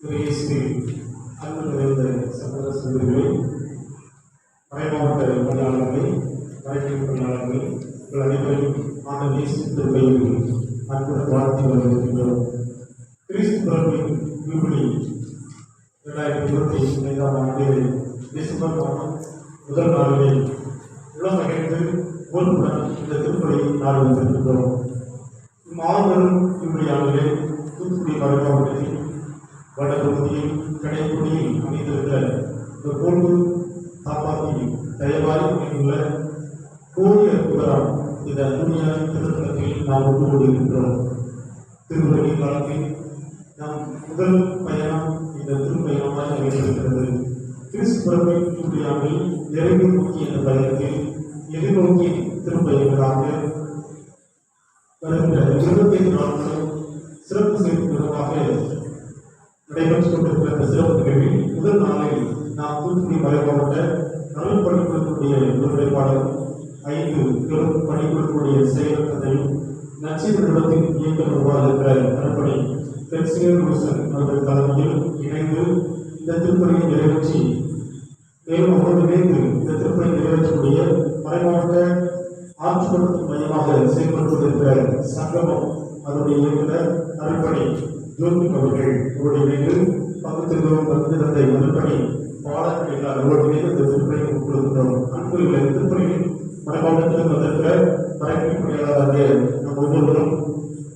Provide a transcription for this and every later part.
அன்பு நிறைந்த சகோதர சகோதரிகளே, மறைமாவட்ட பணியாளர்களே, வழக்கில் பணியாளர்களே, உங்கள் அனைவரையும் ஆண்டவர் இயேசு திருப்பையில் அன்புடன் வாழ்த்தி வருகின்றோம். கிறிஸ்து பிறப்பின் யூபிலி 2025ஆம் ஆண்டு டிசம்பர் மாதம் முதல் நாளிலே உலகம் மகிழ்ந்து ஓர்வுடன் இந்த திருப்பலியை நாடு வந்திருக்கின்றோம். மாபெரும் யூபிலி ஆண்டிலே தூத்துக்குடி மறைமாவட்டத்தில் வடபகுதியில் கடைக்குடியில் அமைந்திருந்த இந்த கோண்டு தாப்பாத்தி தயவாரி உள்ள கோயில் புகழாம் இந்த துணியாரின் திருத்தலத்தில் நாம் ஒன்று கூடியிருக்கின்றோம். திருவள்ளி காலத்தில் நாம் முதல் பயணம் இந்த திருப்பயணமாக அமைந்திருக்கிறது. கிறிஸ்து பிறப்பின் யூபிலியாண்டில் நிறைவு நோக்கி என்ற பயணத்தில் எதிர்நோக்கி திருப்பயணங்களாக வருகின்ற 25 நாட்களும் சிறப்பு சேர்ப்பு விதமாக நடைபெற்றுக் கொண்டிருக்கிற இந்த சிறப்பு நிகழ்வில் முதல் நாளில் நாம் தூத்துக்குடி மறைமாவட்ட அருள் பணிக்குழுக்கூடிய ஒருங்கிணைப்பாளர் 5 பெரும் பணிக்குழுக்கூடிய செயலகத்தையும் நச்சீர் நிறுவனத்தின் இயக்குநருமாக இருக்கிற அர்ப்பணி அவர்கள் தலைமையில் இணைந்து இந்த திருப்பணியை நிறைவேற்றி மேலும் அவரோடு இணைந்து இந்த திருப்பணியை நிறைவேற்றக்கூடிய மறைமாவட்ட ஆற்றுப்படுத்தும் மையமாக செயல்பட்டு கொண்டிருக்கிற சங்கமம் அதனுடைய இயக்குனர் அர்ப்பணி ஜோதிக் அவர்கள் அவரோடு இணைந்து பங்குத்திருந்த அர்ப்பணி பாடல்கள் அவரோடு இணைந்து இந்த திருப்பணியை உட்கொள்கின்றோம். அன்புகளை திருப்பணியில் மறைமாவட்டத்தில் வந்திருக்கிற மறைப்பணி பணியாளராக நம் ஒவ்வொருவரும்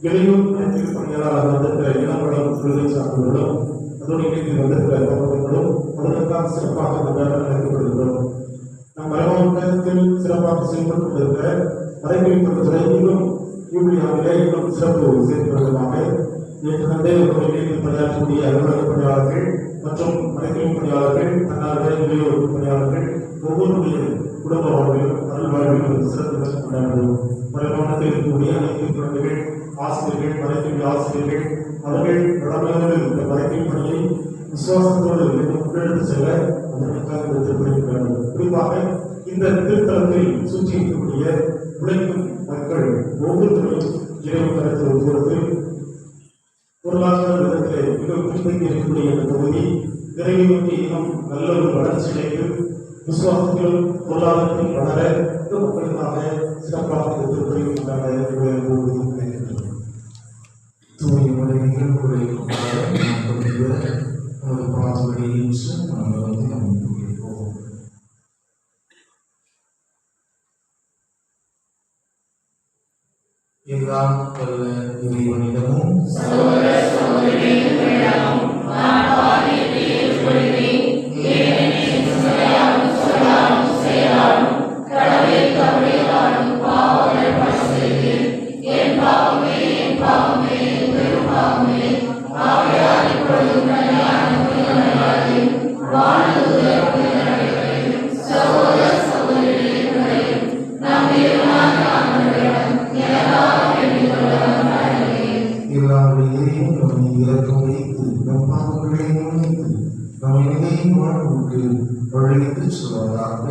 இளையோர் மறைப்பணி பணியாளராக வந்திருக்கிற இளம்படம் விருதை சார்ந்தவர்களும் அதோடு இணைந்து வந்திருக்கிற பகுதிகளும் அதற்காக சிறப்பாக இந்த வேலை நடத்தப்படுகின்றோம். நம் மறைமாவட்டத்தில் சிறப்பாக செயல்பட்டு கொண்டிருக்கிற மறைப்பணி பணித்துறை இன்னும் யூபிலி ஆண்டிலே இன்னும் சிறப்பு செயல்படுவதாக ஏற்கனவே இணைந்து பணியாற்றக்கூடிய அலுவலக பணியாளர்கள் மற்றும் மறைப்பணி பணியாளர்கள், தன்னார்வ இளையோர் பணியாளர்கள் ஒவ்வொருடைய குடும்ப வாழ்விலும் அருள் வாழ்விலும் சிறப்பு கொண்டாடுவோம். மறைமாவட்டத்தில் இருக்கக்கூடிய அனைத்து குழந்தைகள், ஆசிரியர்கள், மறைப்பணி ஆசிரியர்கள் அவர்கள் வளமையோடு இந்த மறைப்பணி பணியை விசுவாசத்தோடு முன்னெடுத்து செல்ல அதற்காக திருப்பணிக்கிறார்கள். குறிப்பாக இந்த திருத்தலத்தில் சுற்றி இருக்கக்கூடிய உழைக்கும் மக்கள் ஒவ்வொருத்தரும் இறைவு கருத்தில் ஒவ்வொரு பொருளாதார விதத்திலே மிக பின்தங்கி இருக்கக்கூடிய இந்த பகுதி விரைவு நோக்கி இன்னும் நல்ல ஒரு வளர்ச்சி அடைந்து விசுவாசத்திலும் பொருளாதாரத்தில் வளர இந்த மக்களுக்காக சிறப்பாக திருப்பணி எல்லாம் வல்ல இறைவனிடமும் இறக்கம் வைத்து நம் பாவங்களை மன்னித்து நம் இணையை வாழ்வுக்கு வழித்து சொல்வதாக.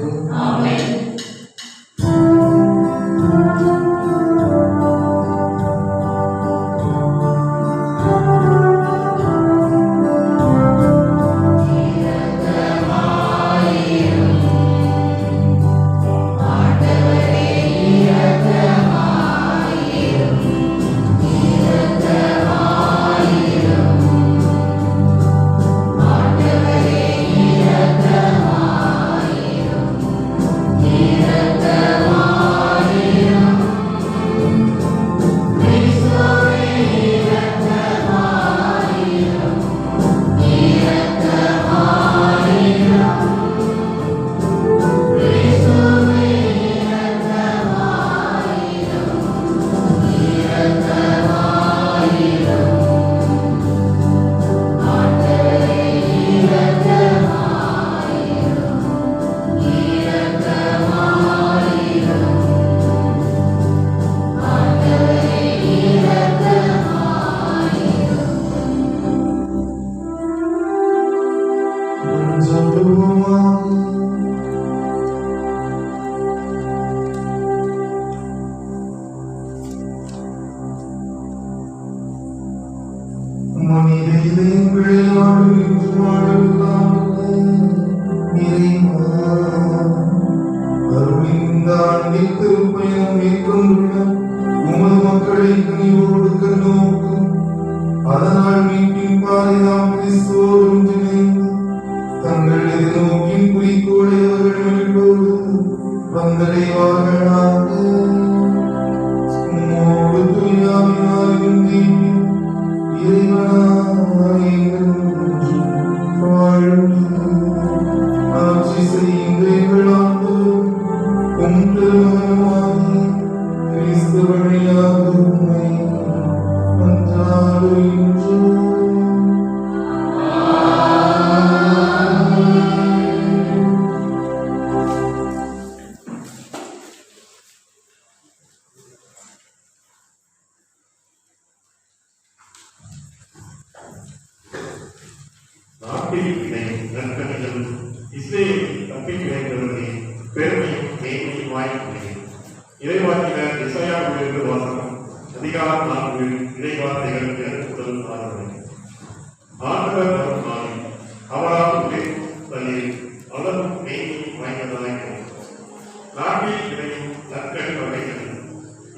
மனித இதயங்களை கிறிஸ்துவோடு தங்கள் எதிர்நோக்கின் குறிக்கோளை அவர்கள் மகிழ்வோடு வந்தடைவார்களாக. உம்மோடு தூயாவினால் உந்தி இறைவனாய் என்றென்றும் வாழ்ந்து ஆட்சி செய்கின்ற எங்கள் ஆண்டவரும் உம் திருமகனுமாகிய கிறிஸ்து வழியாக உம்மை மன்றாடுகின்றோம். நாட்டில் இணையும் நற்கனிகள் இஸ்ரேலில் தப்பி கிடைத்தவர்களே பெருமையும் மேன்மையும் வாய்ப்புள்ளது. இறைவாக்கினர் இசையாவிலிருந்து வாசகம் அதிகாரம் 4 இறைவார்த்தைகள் 2 முதல் 6 வரை. ஆண்டவர் வரும் நாளில் அவரால் உயிர் அளவும் மேன்மையும் வாய்ந்ததாய் நாட்டில் இணையும் நற்கனி வகைகள்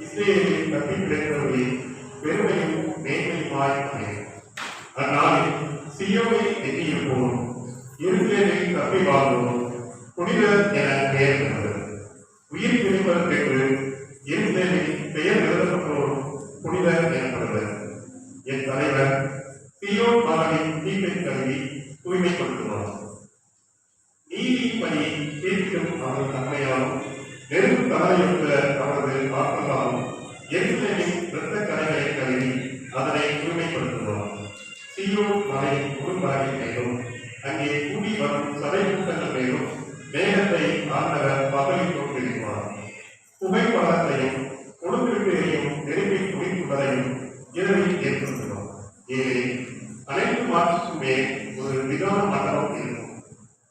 இஸ்ரேலில் தப்பி கிடைத்தவர்களே பெருமையும் மேன்மையும் வாய்ப்புள்ளது. அந்நாளில் சியோனை எண்ணியிருப்போம் எருசலேமை தப்பி வாழ்வோம் புனிதர் என பெயர் பெறுவர். உயிர் பிரிப்பர் பெற்று எருசலேமில் பெயர் எழுதப்பட்டோரும் புனிதர் எனப்படுவர். என் தலைவர் சியோன் மகனின் தீப்பை கல்வி தூய்மைப்படுத்துவார். நீதியின் பணி தீர்க்கும் அவரது தன்மையாலும் நெருப்பு தலையுள்ள அவரது ஆற்றலாலும் எருசலேமின் இரத்த கரைகளை கழுவி அதனை தூய்மைப்படுத்துவார். சியோன் மலையின் உருவாகி மேலும் அங்கே கூடி வரும் சபை கூட்டங்கள் மேலும் மேகத்தை ஆண்டவர் பகலில் கொண்டிருப்பார். புகைப்படத்தையும் கொடுக்கிட்டையும் நெருப்பின் குடிப்புகளையும் இரவில் ஏற்படுத்துவார். ஏனெனில் அனைத்து மாற்றுக்கும் மேல் ஒரு விதான மண்டபம் இருக்கும்.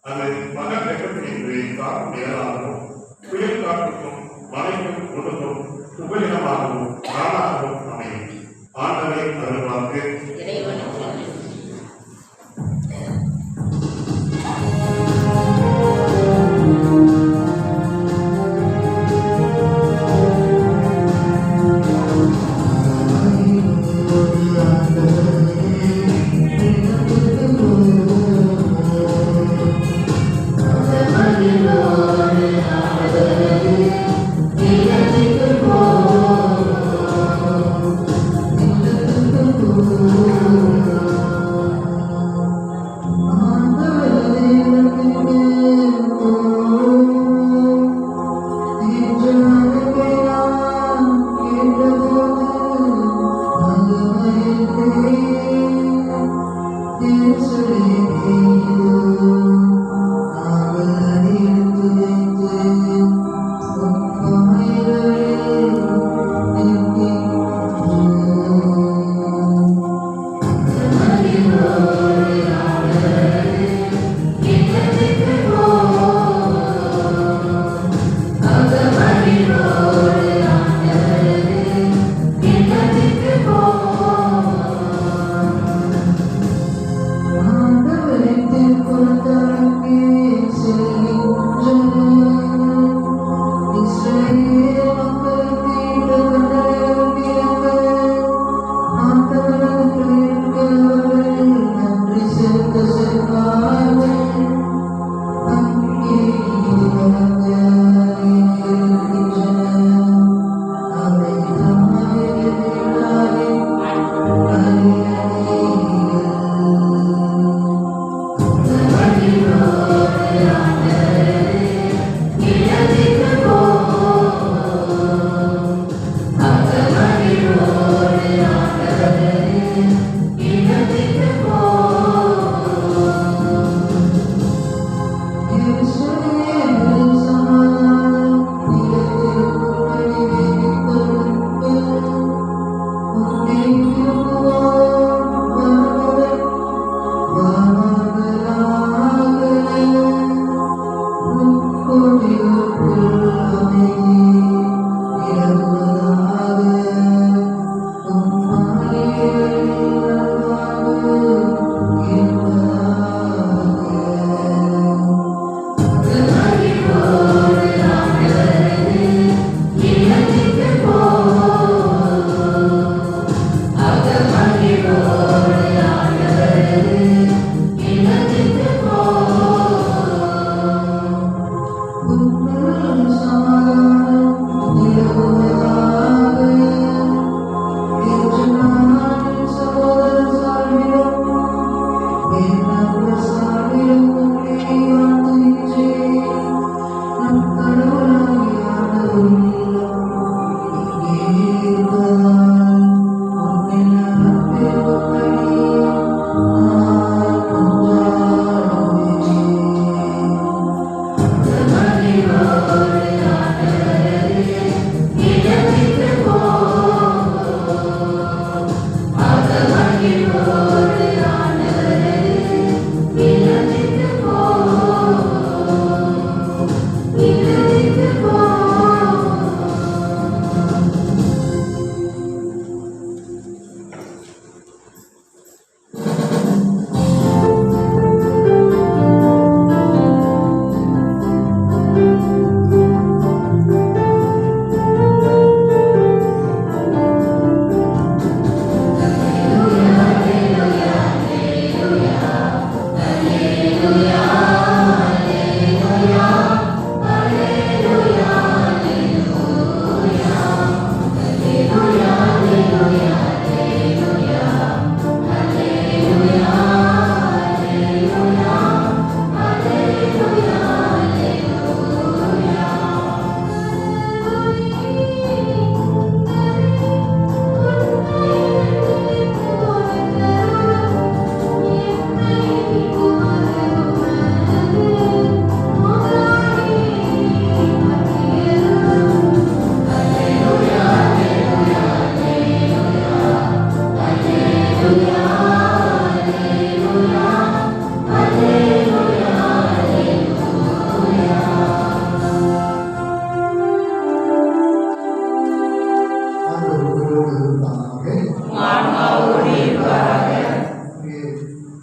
அது பகல் வெப்பத்தினின்று காக்கும் நிழலாகவும் புயல் காற்றுக்கும் மழைக்கும் ஒழுங்கும் புகலிடமாகவும் நாளாகவும் அமையும். ஆண்டவரை அருள்வாக்கு. ஆண்டவரே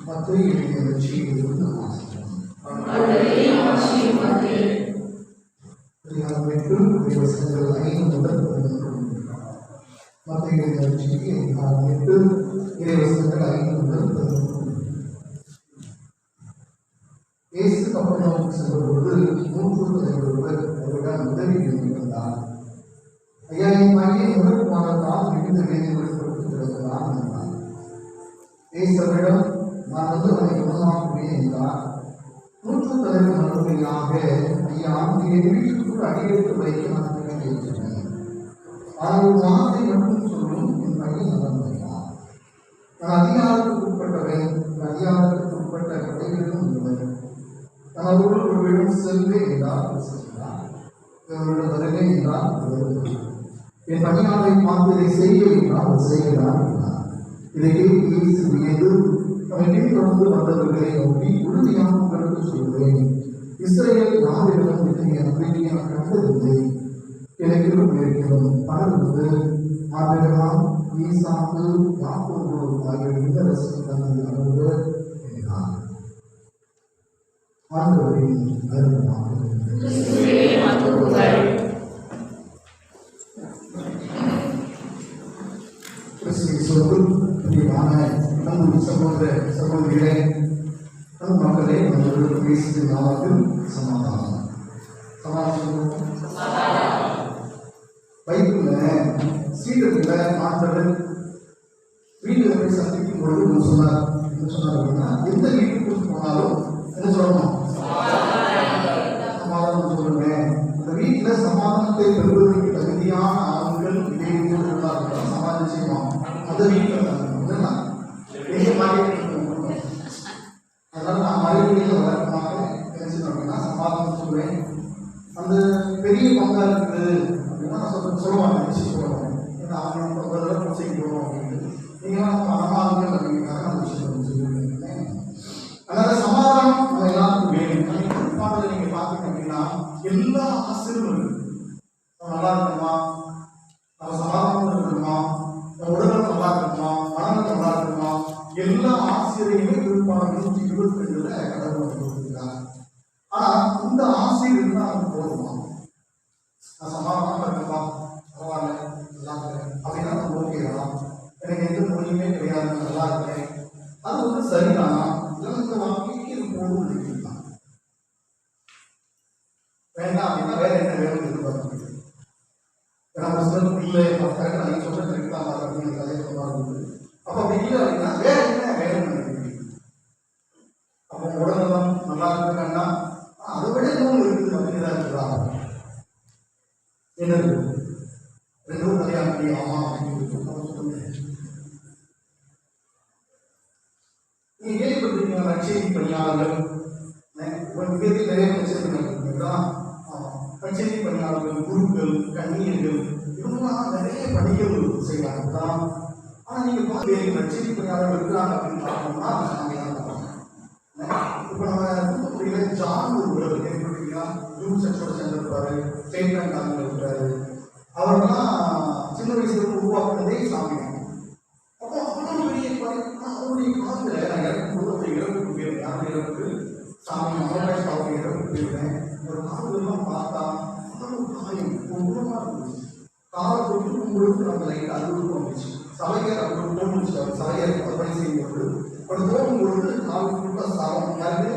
மத்திய எழுதிய வாசிக்கிறோம். அதிகாரம் 8 வசனங்கள் 5 முதல் 11. மத்திய எழுதிய அதிகாரம் 8 வசனங்கள் 5 முதல் 11. இயேசு கப்பர்நகூமுக்கு சென்றபோது 3 தலைவர்கள் அவரிடம் உதவி வேண்டி வந்தார். ஐயா, என் பையன் முதல் மாதத்தால் மிகுந்த வேதனைப்படுத்தி கிடக்கிறான் என்றார். இயேசு அவரிடம், நான் வந்து அவனை குணமாக்குவேன் என்றார். 3 தலைவர் மறுபடியாக, ஐயா, என் வீட்டுக்குள் அடியெடுத்து வைக்க நான் கேட்கிறேன். ஆனால் ஒரு வார்த்தை மட்டும் சொல்லும், என் பையன் நலமடைவான். நான் அதிகாரத்துக்கு உட்பட்டவன், அதிகாரத்துக்கு உட்பட்ட கடைகளிலும் உள்ளவன். நான் அவர்கள் ஒருவரிடம் செல்வேன் என்றால் செல்கிறார், இவருடன் வருவேன் என்றால் வருகிறார். என் பணியாளரை பார்த்து இதை செய்ய என்றால் செய்கிறார் என்றார். இதை கேட்டு இயேசு வியந்து அவன் பின்தொடர்ந்து வந்தவர்களை நோக்கி, உறுதியாக உங்களுக்கு சொல்வேன், இஸ்ரவேல் யாரிடம் இத்தகைய நம்பிக்கையை நான் கண்டதில்லை. எனக்கு இருக்கிறோம் பலருக்கு ஆபிரகாம், ஈசாக்கு, யாக்கோபு ஆகிய இந்த ரசிகர்கள் அறிவர் என்றார். ஆண்டவரின் அருள்வாக்கு. சகோதர சகோதரிகளே, நம் மக்களே, நம்மளோட பேசிய நாமத்தில் சமாதானம். பைபிள்ல சீடர்களை ஆண்டவர் வீட்டில் போய் சந்திக்கும் பொழுது சொன்னார். என்ன சொன்னார் அப்படின்னா, எந்த வீட்டுக்கு போனாலும் என்ன சொல்லணும்? சமாதானம் சொல்லுங்க. அந்த வீட்டில் சமாதானத்தை பெறுவதற்கு தகுதியான ஆண்கள் இடையே சமாதானம் செய்வோம். அந்த வீட்டில் பெரிய மாதிரி. அதனால நான் மறுபடியும் வழக்கமாக நினைச்சேன் அப்படின்னா சமாதானம் சொல்லுவேன். அந்த பெரிய பங்கா இருக்குது அப்படின்னா நான் சொல்லுவாங்க, நிச்சயம் சொல்லுவாங்க. ஏன்னா அவங்க பங்கு செய்யணும் அப்படின்னு நீங்களாம் மனமாகுங்கள் அப்படிங்கிறதுக்காக அந்த விஷயம் சொல்லியிருக்கேன். அதனால சமாதானம் நம்ம எல்லாருக்கும் வேணும். பாடல நீங்க பாத்தீங்க அப்படின்னா எல்லா ஆசிரியர்களும் நல்லா இருக்கணுமா, நம்ம சமாதானம் இருக்கணுமா, நம்ம உடல் நல்லா இருக்கணுமா, மனம் நல்லா இருக்கணுமா, எல்லா ஆசிரியரையுமே திருப்பாளர் 122 கடவுள் கொடுக்கிறார். ஆனா இந்த ஆசிரியர் தான் நமக்கு போதுமா? நான் சமாதானமா இருக்கா, பரவாயில்ல, நல்லா இருக்கேன் அப்படின்னா நம்ம ஓகேவா? எனக்கு எந்த மொழியுமே கிடையாது, நல்லா இருக்கேன், அது வந்து சரிதானா? இந்த வார்த்தைக்கு இது போதும் நினைக்கலாம். வேண்டாம் அப்படின்னா வேற என்ன வேணும் எதிர்பார்க்க இல்லை. நீங்க சொல்றது இருக்கலாம் அப்படின்னு கதையை சொல்லுவாங்க. அப்ப அப்படி இல்லை அப்படின்னா வேற என்ன வேணும் நினைக்கிறீங்க? அப்போ உடல்நலம் நல்லா இருக்கு வேண்டாம், அதை விட இன்னும் இருக்குது அப்படின்னு இருக்கிறாங்க. என்னது 2 கல்யாணம் ஆமா அப்படின்னு சொல்லுங்க. நீங்க கேள்விப்பட்டிருக்கீங்க நற்செய்தி பணியாளர்கள், நிறைய நற்செய்தி பணியாளர்கள், குருக்கள், கன்னியர்கள், இவங்கெல்லாம் நிறைய பணிகள் செய்வாங்க. ஆனா நீங்க பார்த்து நற்செய்தி பணியாளர்கள் இருக்கிறாங்க அப்படின்னு பார்த்தோம்னா இப்ப நம்ம தூத்துக்குடியில ஜான் ஒருவர் கேள்விப்பட்டீங்கன்னா ஜூன் சர்ச்சோட சேர்ந்திருப்பாரு, ஸ்டேட் பேங்க் ஆளுங்க இருக்காரு. அவரெல்லாம் சின்ன வயசுல உருவாக்குனதே சாமி. அப்போ அவ்வளவு பெரிய அவருடைய காலத்துல நான் இறக்கும்போது அவருடைய இறப்புக்கு போயிருந்தேன். யாருடைய இறப்புக்கு? சாமி அமராஜ் அவருடைய இறப்புக்கு போயிருந்தேன். ஒரு காலெல்லாம் பார்த்தா அவ்வளவு காயம் கொடூரமா இருந்துச்சு. காலை தொட்டு உங்களுக்கு நம்ம லைட் அறுபது வந்துச்சு. சமையல் அப்படி தோணுச்சு. அவர் சமையல் பணி செய்யும்போது அப்படி போகும்பொழுது கால் ஃபுல்லாக சரம் யாருக்கு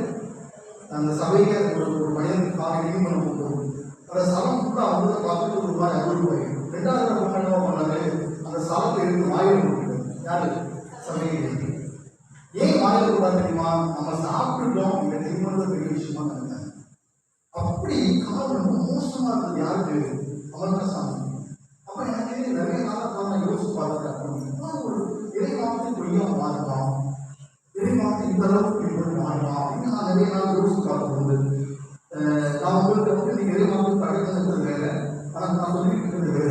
அந்த சபையை ஒரு மனிதனுக்கு காலை கிளீன் பண்ண போகும். அந்த சரம் ஃபுல்லாக அவங்க பார்த்துட்டு ஒரு ரூபாய் ரூபாய். 2வது நம்ம என்ன பண்ணாரு, அந்த சரத்தை எடுத்து வாயில் போட்டுருக்காரு. யாரு? சமையல். ஏன் வாயில் கூடாது தெரியுமா? நம்ம சாப்பிட்டுட்டோம், இங்க திருமணம் பெரிய விஷயமா நினைத்தாங்க. அப்படி கால் ரொம்ப மோசமா இருந்தது. யாருக்கு? அமர்நாசாமி. அப்ப எனக்கு நிறைய நாள் நான் யோசிச்சு பார்த்துட்டேன். ஒரு இறைவாக்கு பொய்யா மாறலாம், இறைவாக்கு இந்த அளவுக்கு இப்படி மாறலாம் அப்படின்னு நான் நிறைய நாள் யோசிச்சு பார்க்கும்போது நான் உங்களுக்கு வந்து நீங்க இறைவாக்கு படைக்கிறது வேற, ஆனால் நான் சொல்லிட்டு வேற.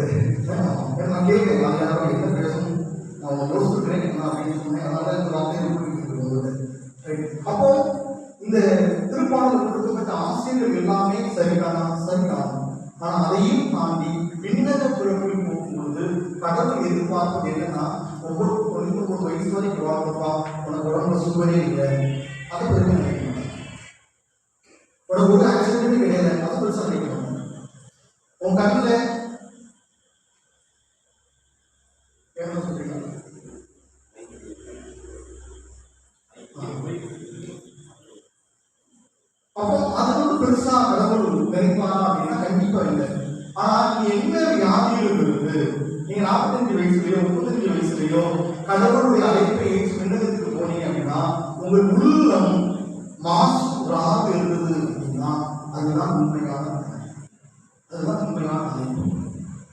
நான் கேட்கிறேன், நான் யாரும் என்ன பேசணும் நான் யோசிச்சுக்கிறேன் அப்படின்னு சொன்னேன். அதனால இந்த வார்த்தையை போது அப்போ இந்த திருப்பாடல் கொடுக்கப்பட்ட ஆசிரியர்கள் எல்லாமே சரிதானா? சரிதான். ஆனா அதையும் தாண்டி விண்ணக பிறப்பில் போகும்போது கடவுள் எதிர்பார்ப்பது என்னன்னா, ஒவ்வொரு 99 வயசு வரைக்கும் வாழ்ந்துப்பா, உனக்கு உடம்புல சுகரே இல்லை, அதை பெருமை நினைக்கணும். உனக்கு ஒரு ஆக்சிடென்ட் கிடையாது, அதை பெருசாக நினைக்கணும். உன் கண்ணில் என்ன சொல்றீங்க? அப்போ அது வந்து பெருசா கடவுள் நினைப்பானா அப்படின்னா கண்டிப்பா இல்லை. ஆனா நீங்க என்ன வியாதியில் இருந்து நீங்க 45 வயசுலயோ 35 வயசுலயோ கடவுளுடைய அழைப்பை ஏற்று விண்ணகத்துக்கு போனீங்க அப்படின்னா உங்கள் உள்ளம் மாசுறாக இருந்தது அப்படின்னா அதுதான் உண்மையான அழைப்பு.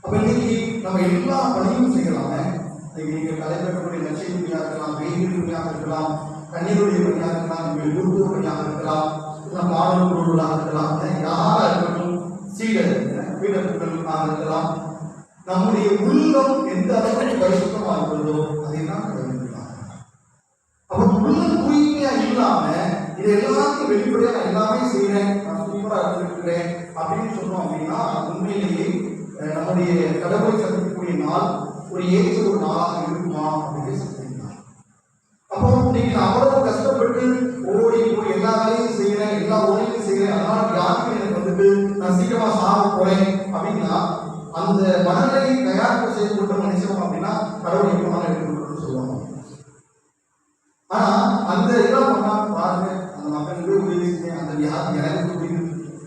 அப்ப இன்னைக்கு நம்ம எல்லா பணியும் செய்யலாமே. நீங்க கலைப்பெறக்கூடிய லட்சிய பணியாக இருக்கலாம், வெயில் பணியாக இருக்கலாம், கண்ணீருடைய பணியாக இருக்கலாம், உங்களுடைய குருத்துவ பணியாக இருக்கலாம், மாணவ குழுக்களாக இருக்கலாம், யாரா இருக்கட்டும், பீடர்களாக இருக்கலாம். நம்முடைய உள்ளம் எந்த அளவுக்கு பரிசுத்தமா இருக்கிறதோ அதை தான் கடைபிடிக்கலாம். அப்ப உள்ளம் தூய்மையா இல்லாம இது எல்லாத்தையும் வெளிப்படையா நான் எல்லாமே செய்யறேன், நான் சூப்பரா இருக்கிறேன் அப்படின்னு சொன்னோம் அப்படின்னா உண்மையிலேயே நம்முடைய கடவுளை சந்திக்கக்கூடிய நாள் ஒரு ஏற்ற ஒரு நாளாக இருக்குமா அப்படின்னு சொல்லியிருந்தாங்க. அப்போ நீங்க அவ்வளவு கஷ்டப்பட்டு ஓடி போய் எல்லா வேலையும் செய்யறேன், எல்லா உதவியும் செய்யறேன், அதனால யாருக்கும் எனக்கு வந்துட்டு நான் சீக்கிரமா சாக போறேன் அப்படின்னா அந்த மனநிலை தயாரிப்பு செய்து கொண்டு நினைச்சோம் அப்படின்னா கடவுள் எப்பனாலும் எடுத்துக்கொண்டு சொல்லுவாங்க. ஆனா அந்த இதெல்லாம் பண்ணா பாருங்க, அந்த மக்களுக்கு உதவி செஞ்சேன், அந்த வியாதி எனக்கு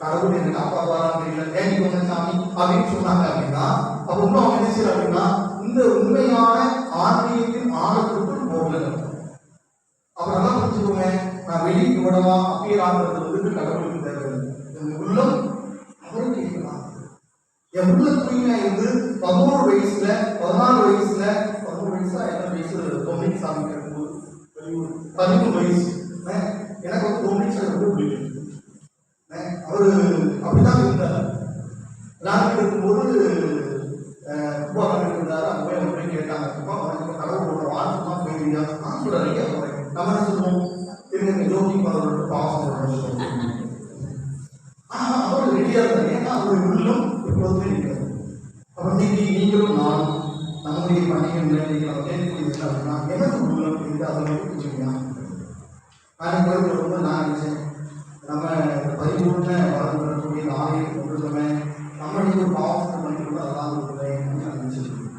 கடவுள் எனக்கு அப்பா வரான்னு தெரியல, தேடி போன சாமி அப்படின்னு சொன்னாங்க அப்படின்னா அப்ப இன்னும் அவங்க என்ன செய்யறாங்க அப்படின்னா இந்த உண்மையான ஆன்மீகத்தின் ஆழத்துக்குள் போகல. அப்புறம் தான் புரிஞ்சுக்கோங்க, நான் வெளியே விடவா அப்பீர் ஆகிறது வந்துட்டு கடவுளுக்கு தேவையில்லை. என் உள்ளம் அவருக்கு கேட்கலாம். என் உள்ள தூய்மையா இருந்து 11 வயசுல 14 வயசுல 11 வயசுல என்ன வயசு டொமினிக் சாமி இருக்கும்போது 13 வயசு எனக்கு வந்து டொமினிக் சாமி ரொம்ப பிடிக்கும். அவரு அப்படிதான் இருந்தார். விளையாண்டு இருக்கும்போது ரொம்ப இருந்தாரு. அங்க போய் அவங்க கேட்டாங்க, கடவுளோட வாழ்க்கை தான் போயிருந்தா நான் சொல்றேன். நம்ம என்ன சொல்லுவோம், இருங்க ஜோக்கி பதவியோட பாவம் அவர் ரெடியா இருந்தாரு. ஏன்னா அவருடைய உள்ளம் எப்போதுமே இருக்கிறது. அப்ப இன்னைக்கு நீங்களும் நானும் நம்முடைய பணிகள் அப்படின்னா எனக்கு உள்ளம் இருக்கு, அதை புரிஞ்சுக்கலாம். நான் கோயிலுக்கு நான் நினைச்சேன் நம்ம பரிபூர்ண வளர்ந்து வரக்கூடிய ஆலயம் கொண்டு நம்ம ஒரு பாவத்தை பண்ணிட்டு அதெல்லாம் இருக்கிறேன் அப்படின்னு நினைச்சிருக்கேன்.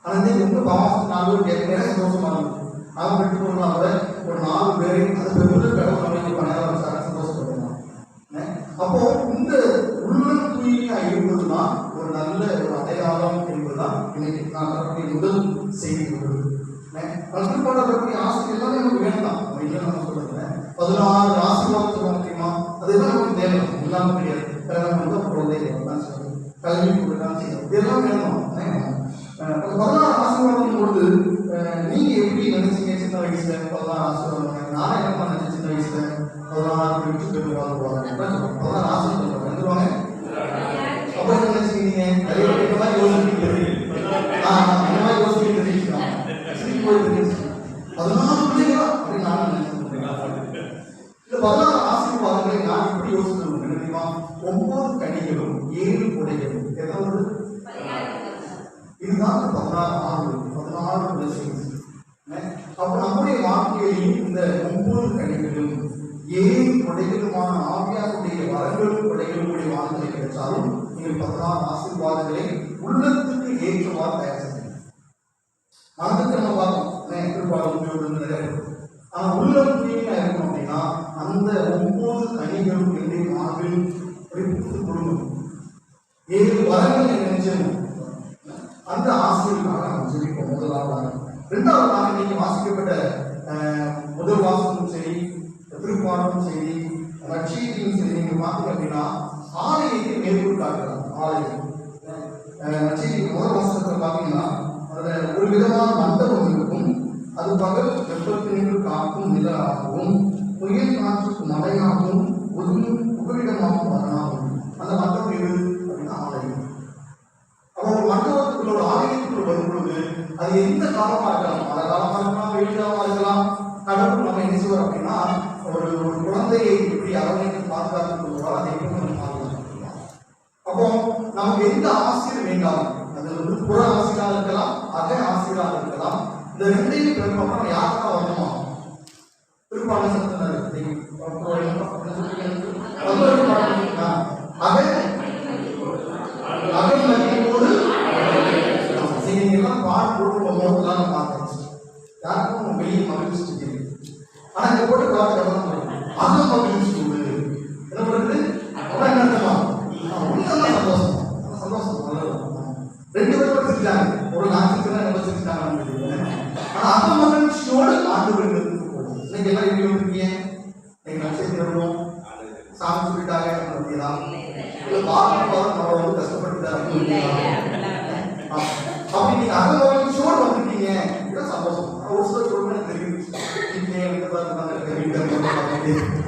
ஆனால் ரொம்ப பாவத்தை நாலு கேட்க சந்தோஷமா இருக்கும். அவங்க கட்டி போனால ஒரு 4 பேரை அது பெரிய கடவுள் அமைப்பு பண்ண வச்சாங்க, சந்தோஷப்படுறாங்க. அப்போ இந்த உள்ளம் தூய்மையா இருப்பதுன்னா ஒரு நல்ல ஒரு அடையாளம் என்பதுதான் இன்னைக்கு நான் தரக்கூடிய முதல் செய்தி. கற்றுக்கொள்ளக்கூடிய ஆசை எல்லாமே நமக்கு வேண்டாம். நம்ம இல்லை நம்ம சொல்றது 16 ஆசீர்வாதம் சொல்ல முடியுமா, அதுதான் நமக்கு தேவை. எல்லாமே கிடையாது. கல்யாணம் வந்து குழந்தை தான் செய்யணும், கல்வி கொடுத்தான் செய்யணும், இதெல்லாம் வேணும். 16 ஆசீர்வாதம் பொழுது நீங்க எப்படி நினைச்சீங்க சின்ன வயசுல 16 ஆசீர்வாதம்? நான் என்ன நினைச்சேன் சின்ன வயசுல 16 விட்டு பெற்று வாழ்வாங்க 16 ஆசீர்வாதம் வந்துருவாங்க. அப்ப என்ன நினைச்சீங்க? நிறைய பேர் இந்த மாதிரி யோசிக்க அந்த மாதிரி யோசிக்க தெரிஞ்சுக்கலாம். 16 பிள்ளைங்களா அப்படின்னு நான் நினைச்சேன். இந்த 16 ஆசீர்வாதங்களை நான் எப்படி யோசிக்கணும் தெரியுமா? 9 கனிகளும் 7 கொடைகளும் எதாவது இதுதான் 16 blessings. அப்ப நம்முடைய வாழ்க்கையிலும் இந்த 9 கனிகளும் 7 கொடைகளுமான ஆவியாருடைய வரங்களும் கொடைகளும் உடைய வாழ்க்கை கிடைச்சாலும் நீங்கள் 16 ஆசீர்வாதங்களை உள்ளத்துக்கு ஏற்றவாறு தயார் செய்யுங்க. மனதுக்கு நம்ம பார்த்தோம் ஆனா உள்ளம் தூய்மையா இருக்கணும் அப்படின்னா அந்த 9 கனிகளும் என்னுடைய வாழ்வில் கொடுக்கணும். 7 வரங்கள் என்ன நினைச்சணும் அந்த ஆசிரியர்களாக நம்ம ஜெபிப்போம். முதலாவதாக. இரண்டாவதாக நீங்க வாசிக்கப்பட்ட முதல் வாசமும் சரி, திருப்பாடலும் சரி, லட்சியத்தையும் சரி நீங்க பார்த்தீங்க அப்படின்னா ஆலயத்தை மேற்கொள் காட்டுறாங்க. ஆலயம் லட்சியத்தின் முதல் வாசகத்தில் பார்த்தீங்கன்னா அதுல ஒரு விதமான மண்டபம் இருக்கும். அது பகல் வெப்பத்தினின்று காக்கும் நிழலாகவும் புயல் காற்றுக்கு மழையாகவும் புகலிடமாகவும் வரலாகும். அந்த மண்டபம் எது அப்படின்னா ஆலயம். அப்போ ஒரு மண்டபத்துக்குள்ள ஒரு ஆலயத்துக்குள்ள வரும் பொழுது அது எந்த காலமா இருக்கலாம், மழை காலமா இருக்கலாம், வெயில் காலமா இருக்கலாம். கடவுள் நம்ம என்ன செய்வோம் அப்படின்னா ஒரு குழந்தையை எப்படி அரவணைத்து பாதுகாத்துக் கொள்வாரோ அதை எப்படி நம்ம பாதுகாத்துக்கலாம். அப்போ நமக்கு எந்த ஆசிரியர் வேண்டாம், அது வந்து புற ஆசிரியராக இருக்கலாம், அக ஆசிரியராக இருக்கலாம். இந்த ரெண்டையும் பெரும்பாலும் யாருக்கா நடத்தினாரு. அகமதியோடு நீங்கெல்லாம் பாட்டு போட்டு தான் பார்த்தேன். யாருக்கும் வெளியே மகிழ்ச்சி தெரியும். ஆனா இந்த போட்டு பார்த்து அகம் மகிழ்ச்சி என்ன பண்றது? என்ன சந்தோஷம் சந்தோஷம் ரெண்டு பேரும் படிச்சிருக்காங்க. ஒரு நாட்டுக்கு படிச்சிருக்காங்க. ஆனா அகம் மகிழ்ச்சியோடு ஆண்டு இன்னைக்கு எல்லாம் எப்படி வந்துருக்கீங்க? நீங்க நட்சத்திரம் வருவோம் சாமி சொல்லிட்டாங்க கஷ்டப்பட்டுட்டாங்க அப்படி நீங்க அகமகிழ்ச்சியோடு வந்துருக்கீங்க. சந்தோஷம். ஒரு சில சொல்லுங்க தெரியும்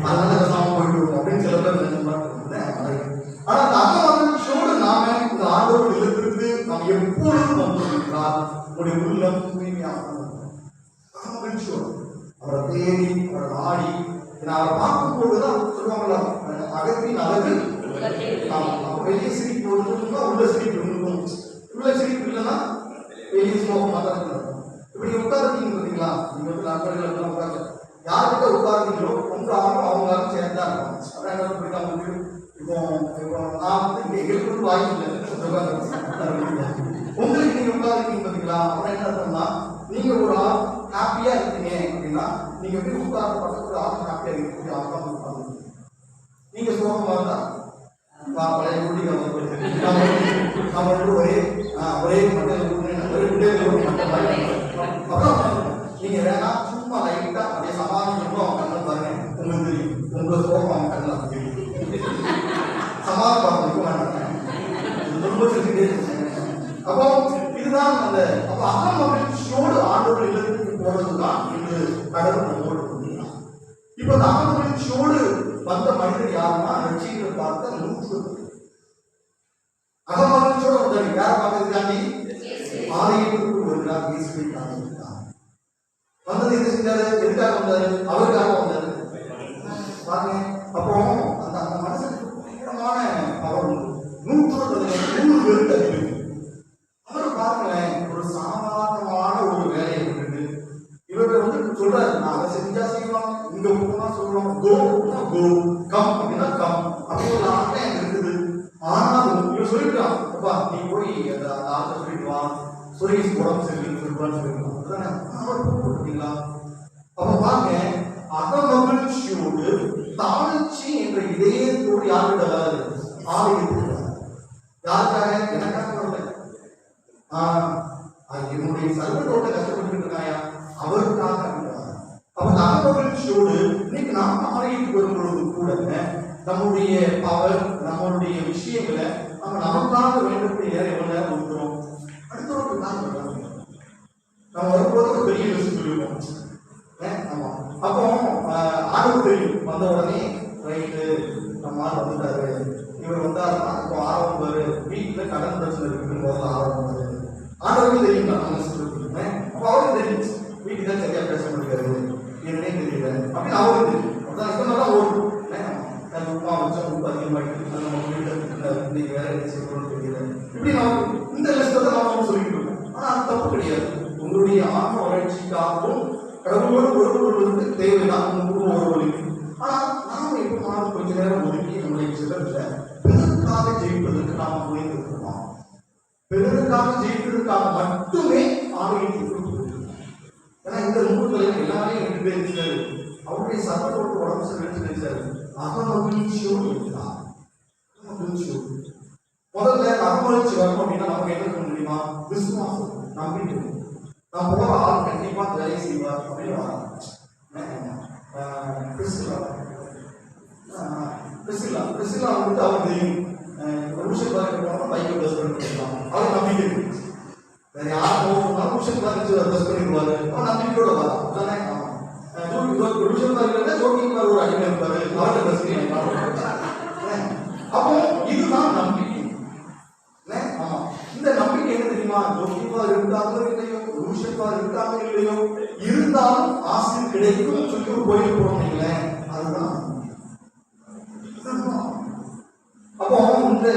அதனால சாமி போயிட்டு வருவோம் அப்படின்னு சில பேர். ஆனா அந்த அகமகிழ்ச்சியோடு நாம இந்த ஆண்டோடு இல்லத்திற்கு நாம் எப்பொழுதும் வந்திருக்கிறார். உங்களுடைய உள்ளம் தூய்மையாக அகமகிழ்ச்சியோடு அவரை தேடி அவரை நாடி அவரை பார்க்கும் போதுதான் சொல்லுவாங்களா அகத்தின் அழகு வெளியே சிரிப்பு உள்ள சிரிப்பு இருக்கும். உள்ள சிரிப்பு இல்லைன்னா வெளியே சோகமாக தான் இருக்கும். இப்படி உட்கார்ந்தீங்க பார்த்தீங்களா? நீங்க வந்து நண்பர்கள் உட்காந்து யார்கிட்ட உட்கார்ந்தீங்களோ உங்க அவங்க சேர்ந்தா இருக்கும். அதான் என்ன போயிட்டாங்க. இப்போ நான் வந்து இங்க எங்களுக்கு வாய்ப்பு இல்லை. உங்களுக்கு நீங்க உட்கார்ந்தீங்க பார்த்தீங்களா? அப்புறம் என்ன அர்த்தம்னா நீங்க ஒரு ஆள் ஹாப்பியா இருக்கீங்க அப்படின்னா நீங்க எப்படி உட்கார்ந்து பக்கத்துல ஆள் ஹாப்பியா இருக்கீங்க ஆள் உட்கார்ந்து நீங்க சோகமா இருந்தா பழைய குடி நம்ம ஒரே ஒரே அப்புறம் நீங்க வேணா சும்மா லைட்டா அப்படியே சமாளிக்கணும் கண்ணு பாருங்க. உங்களுக்கு தெரியும் உங்க சோகம் அவங்க கண்ணு தெரியும். சமாளிக்க வேண்டாம். அப்போ இதுதான் அந்த அப்போ அகமகிழ்ச்சியோடு ஆண்டோடு இல்லத்துக்கு போறதுதான் இன்று கடவுள் நம்மோடு கொண்டிருக்கிறார். இப்போ அந்த அகமகிழ்ச்சியோடு வந்த மனிதர் யாருன்னா ரட்சிகளை பார்த்த 100 அகமகிழ்ச்சியோடு வந்தார். யாரை பார்க்கறதுக்காண்டி? ஆலயத்திற்கு வருகிறார். இயேசுவை காண்பித்தார். வந்தது என்ன செஞ்சாரு? எதுக்காக வந்தாரு? அவருக்காக வந்தாரு. பாருங்க. அப்போ அந்த அந்த மனுஷனுக்கு பயங்கரமான பவர் உண்டு. 100 பேர் தருது. அவர் பாருங்களேன், ஒரு சாதாரணமான ஒரு வேலையை விட்டுட்டு இவர்கிட்ட வந்து சொல்றாரு, நான் அதை செஞ்சா செய்வாங்க, இங்க போனா சொல்லுவாங்க, கோ கோ கம் அப்படின்னா கம் அப்படி ஒரு ஆட்டம் எனக்கு இருக்குது. ஆனாலும் இவன் சொல்லிட்டான், அப்பா நீ போய் அந்த ஆட்டை சொல்லிட்டு வா, சுரேஷ் உடம்பு சரியில்லை சொல்லுவான்னு சொல்லிடுவான். அவர் போட்டுட்டீங்களா? அப்ப பாருங்க, அகமகிழ்ச்சியோடு தாழ்ச்சி என்ற இதயத்தோடு யார்கிட்ட வராது? ஆலயத்துக்கு யாருக்காக? எனக்காக வரல. என்னுடைய சர்வத்தோட கஷ்டப்பட்டு இருக்காயா அவருக்காக. அப்ப அகமகிழ்ச்சியோடு இன்னைக்கு நாம் ஆலயத்துக்கு வரும் பொழுது கூட நம்முடைய பவர் நம்மளுடைய விஷயங்களை நம்ம நமக்காக வேண்டக்கூடிய நேரம் எவ்வளவு நேரம் கொடுக்குறோம்? அடுத்தவர்களுக்காக நம்ம வரும்போது ஒரு பெரிய விஷயம் சொல்லிடுவோம். ஆமா, அப்போ ஆர்வம் தெரியும். வந்த உடனே ரைட்டு நம்ம ஆள் வந்துட்டாரு, இவர் வந்தாருன்னா இப்போ ஆர்வம் பாரு, வீட்டுல கடன் பிரச்சனை இருக்குன்னு முதல்ல ஆர்வம் பாரு. ஆண்டவருக்கு தெரியும். அப்போ அவருக்கு தெரியும் வீட்டுக்கு தான் சரியா பேச முடியாது, என்னன்னே தெரியல அப்படின்னு அவருக்கு தெரியும். அப்படிதான் சொன்னாலும் ஓடும். உப்பா வச்சா உப்பு அதிகமாகிட்டு இன்னைக்கு வேற என்ன செய்யணும்னு தெரியல. இப்படி நமக்கு இந்த லிஸ்ட்டை தான் நம்ம சொல்லிட்டு இருக்கோம். ஆனா அது தப்பு கிடையாது. உங்களுடைய ஆன்ம வளர்ச்சிக்காகவும் கடவுளோடு ஒருவருக்கு தேவைதான் உங்களுக்கும் ஒருவருக்கு. ஆனா நாம எப்ப கொஞ்ச நேரம் ஒதுக்கி நம்முடைய சிலர்ல பிறருக்காக ஜெயிப்பதற்கு நாம முயற்சிருக்கோம். பிறருக்காக ஜெயிப்பதற்காக மட்டுமே ஆலயத்துக்கு. ஏன்னா இந்த நூல்களில் எல்லாரையும் 2 பேர் இருக்காரு. அவருடைய சர்வத்தோடு உடம்பு சரியில்லை நினைச்சாரு. அகமகிழ்ச்சியோடு இருக்கிறார். அகமகிழ்ச்சியோடு முதல்ல அகமகிழ்ச்சி வரணும் அப்படின்னா நமக்கு என்ன பண்ண முடியுமா? விசுவாசம், நம்பிக்கை. நான் போற ஆள் கண்டிப்பா வேலை செய்வார் அப்படின்னு வராங்க. பிரிசிலா வந்துட்டு அவர் தெரியும். ருஷன் பார்க்க போனா பைக்கை பஸ் பண்ணிக்கலாம். அவர் நம்பிக்கை இருக்கு. வேற யாரும் போகணும்னா ருஷன் பார்த்து பஸ் பண்ணிடுவாரு. அவன் நம்பிக்கையோட வரான். ருஷன் பார்க்கல ஜோக்கிங் ஒரு அடிமை இருப்பாரு, அவர்கிட்ட பஸ் பண்ணி. அப்போ இதுதான் நம்பிக்கை. ஆமா, இந்த நம்பிக்கை என்ன தெரியுமா? ஜோக்கிப்பா இருந்தாலும் இல்லையோ, ருஷப்பா இருந்தாலும் இல்லையோ, இருந்தாலும் ஆசிரியர் கிடைக்கும் சொல்லி ஒரு கோயில் போறீங்களே, அதுதான். அப்போ இந்த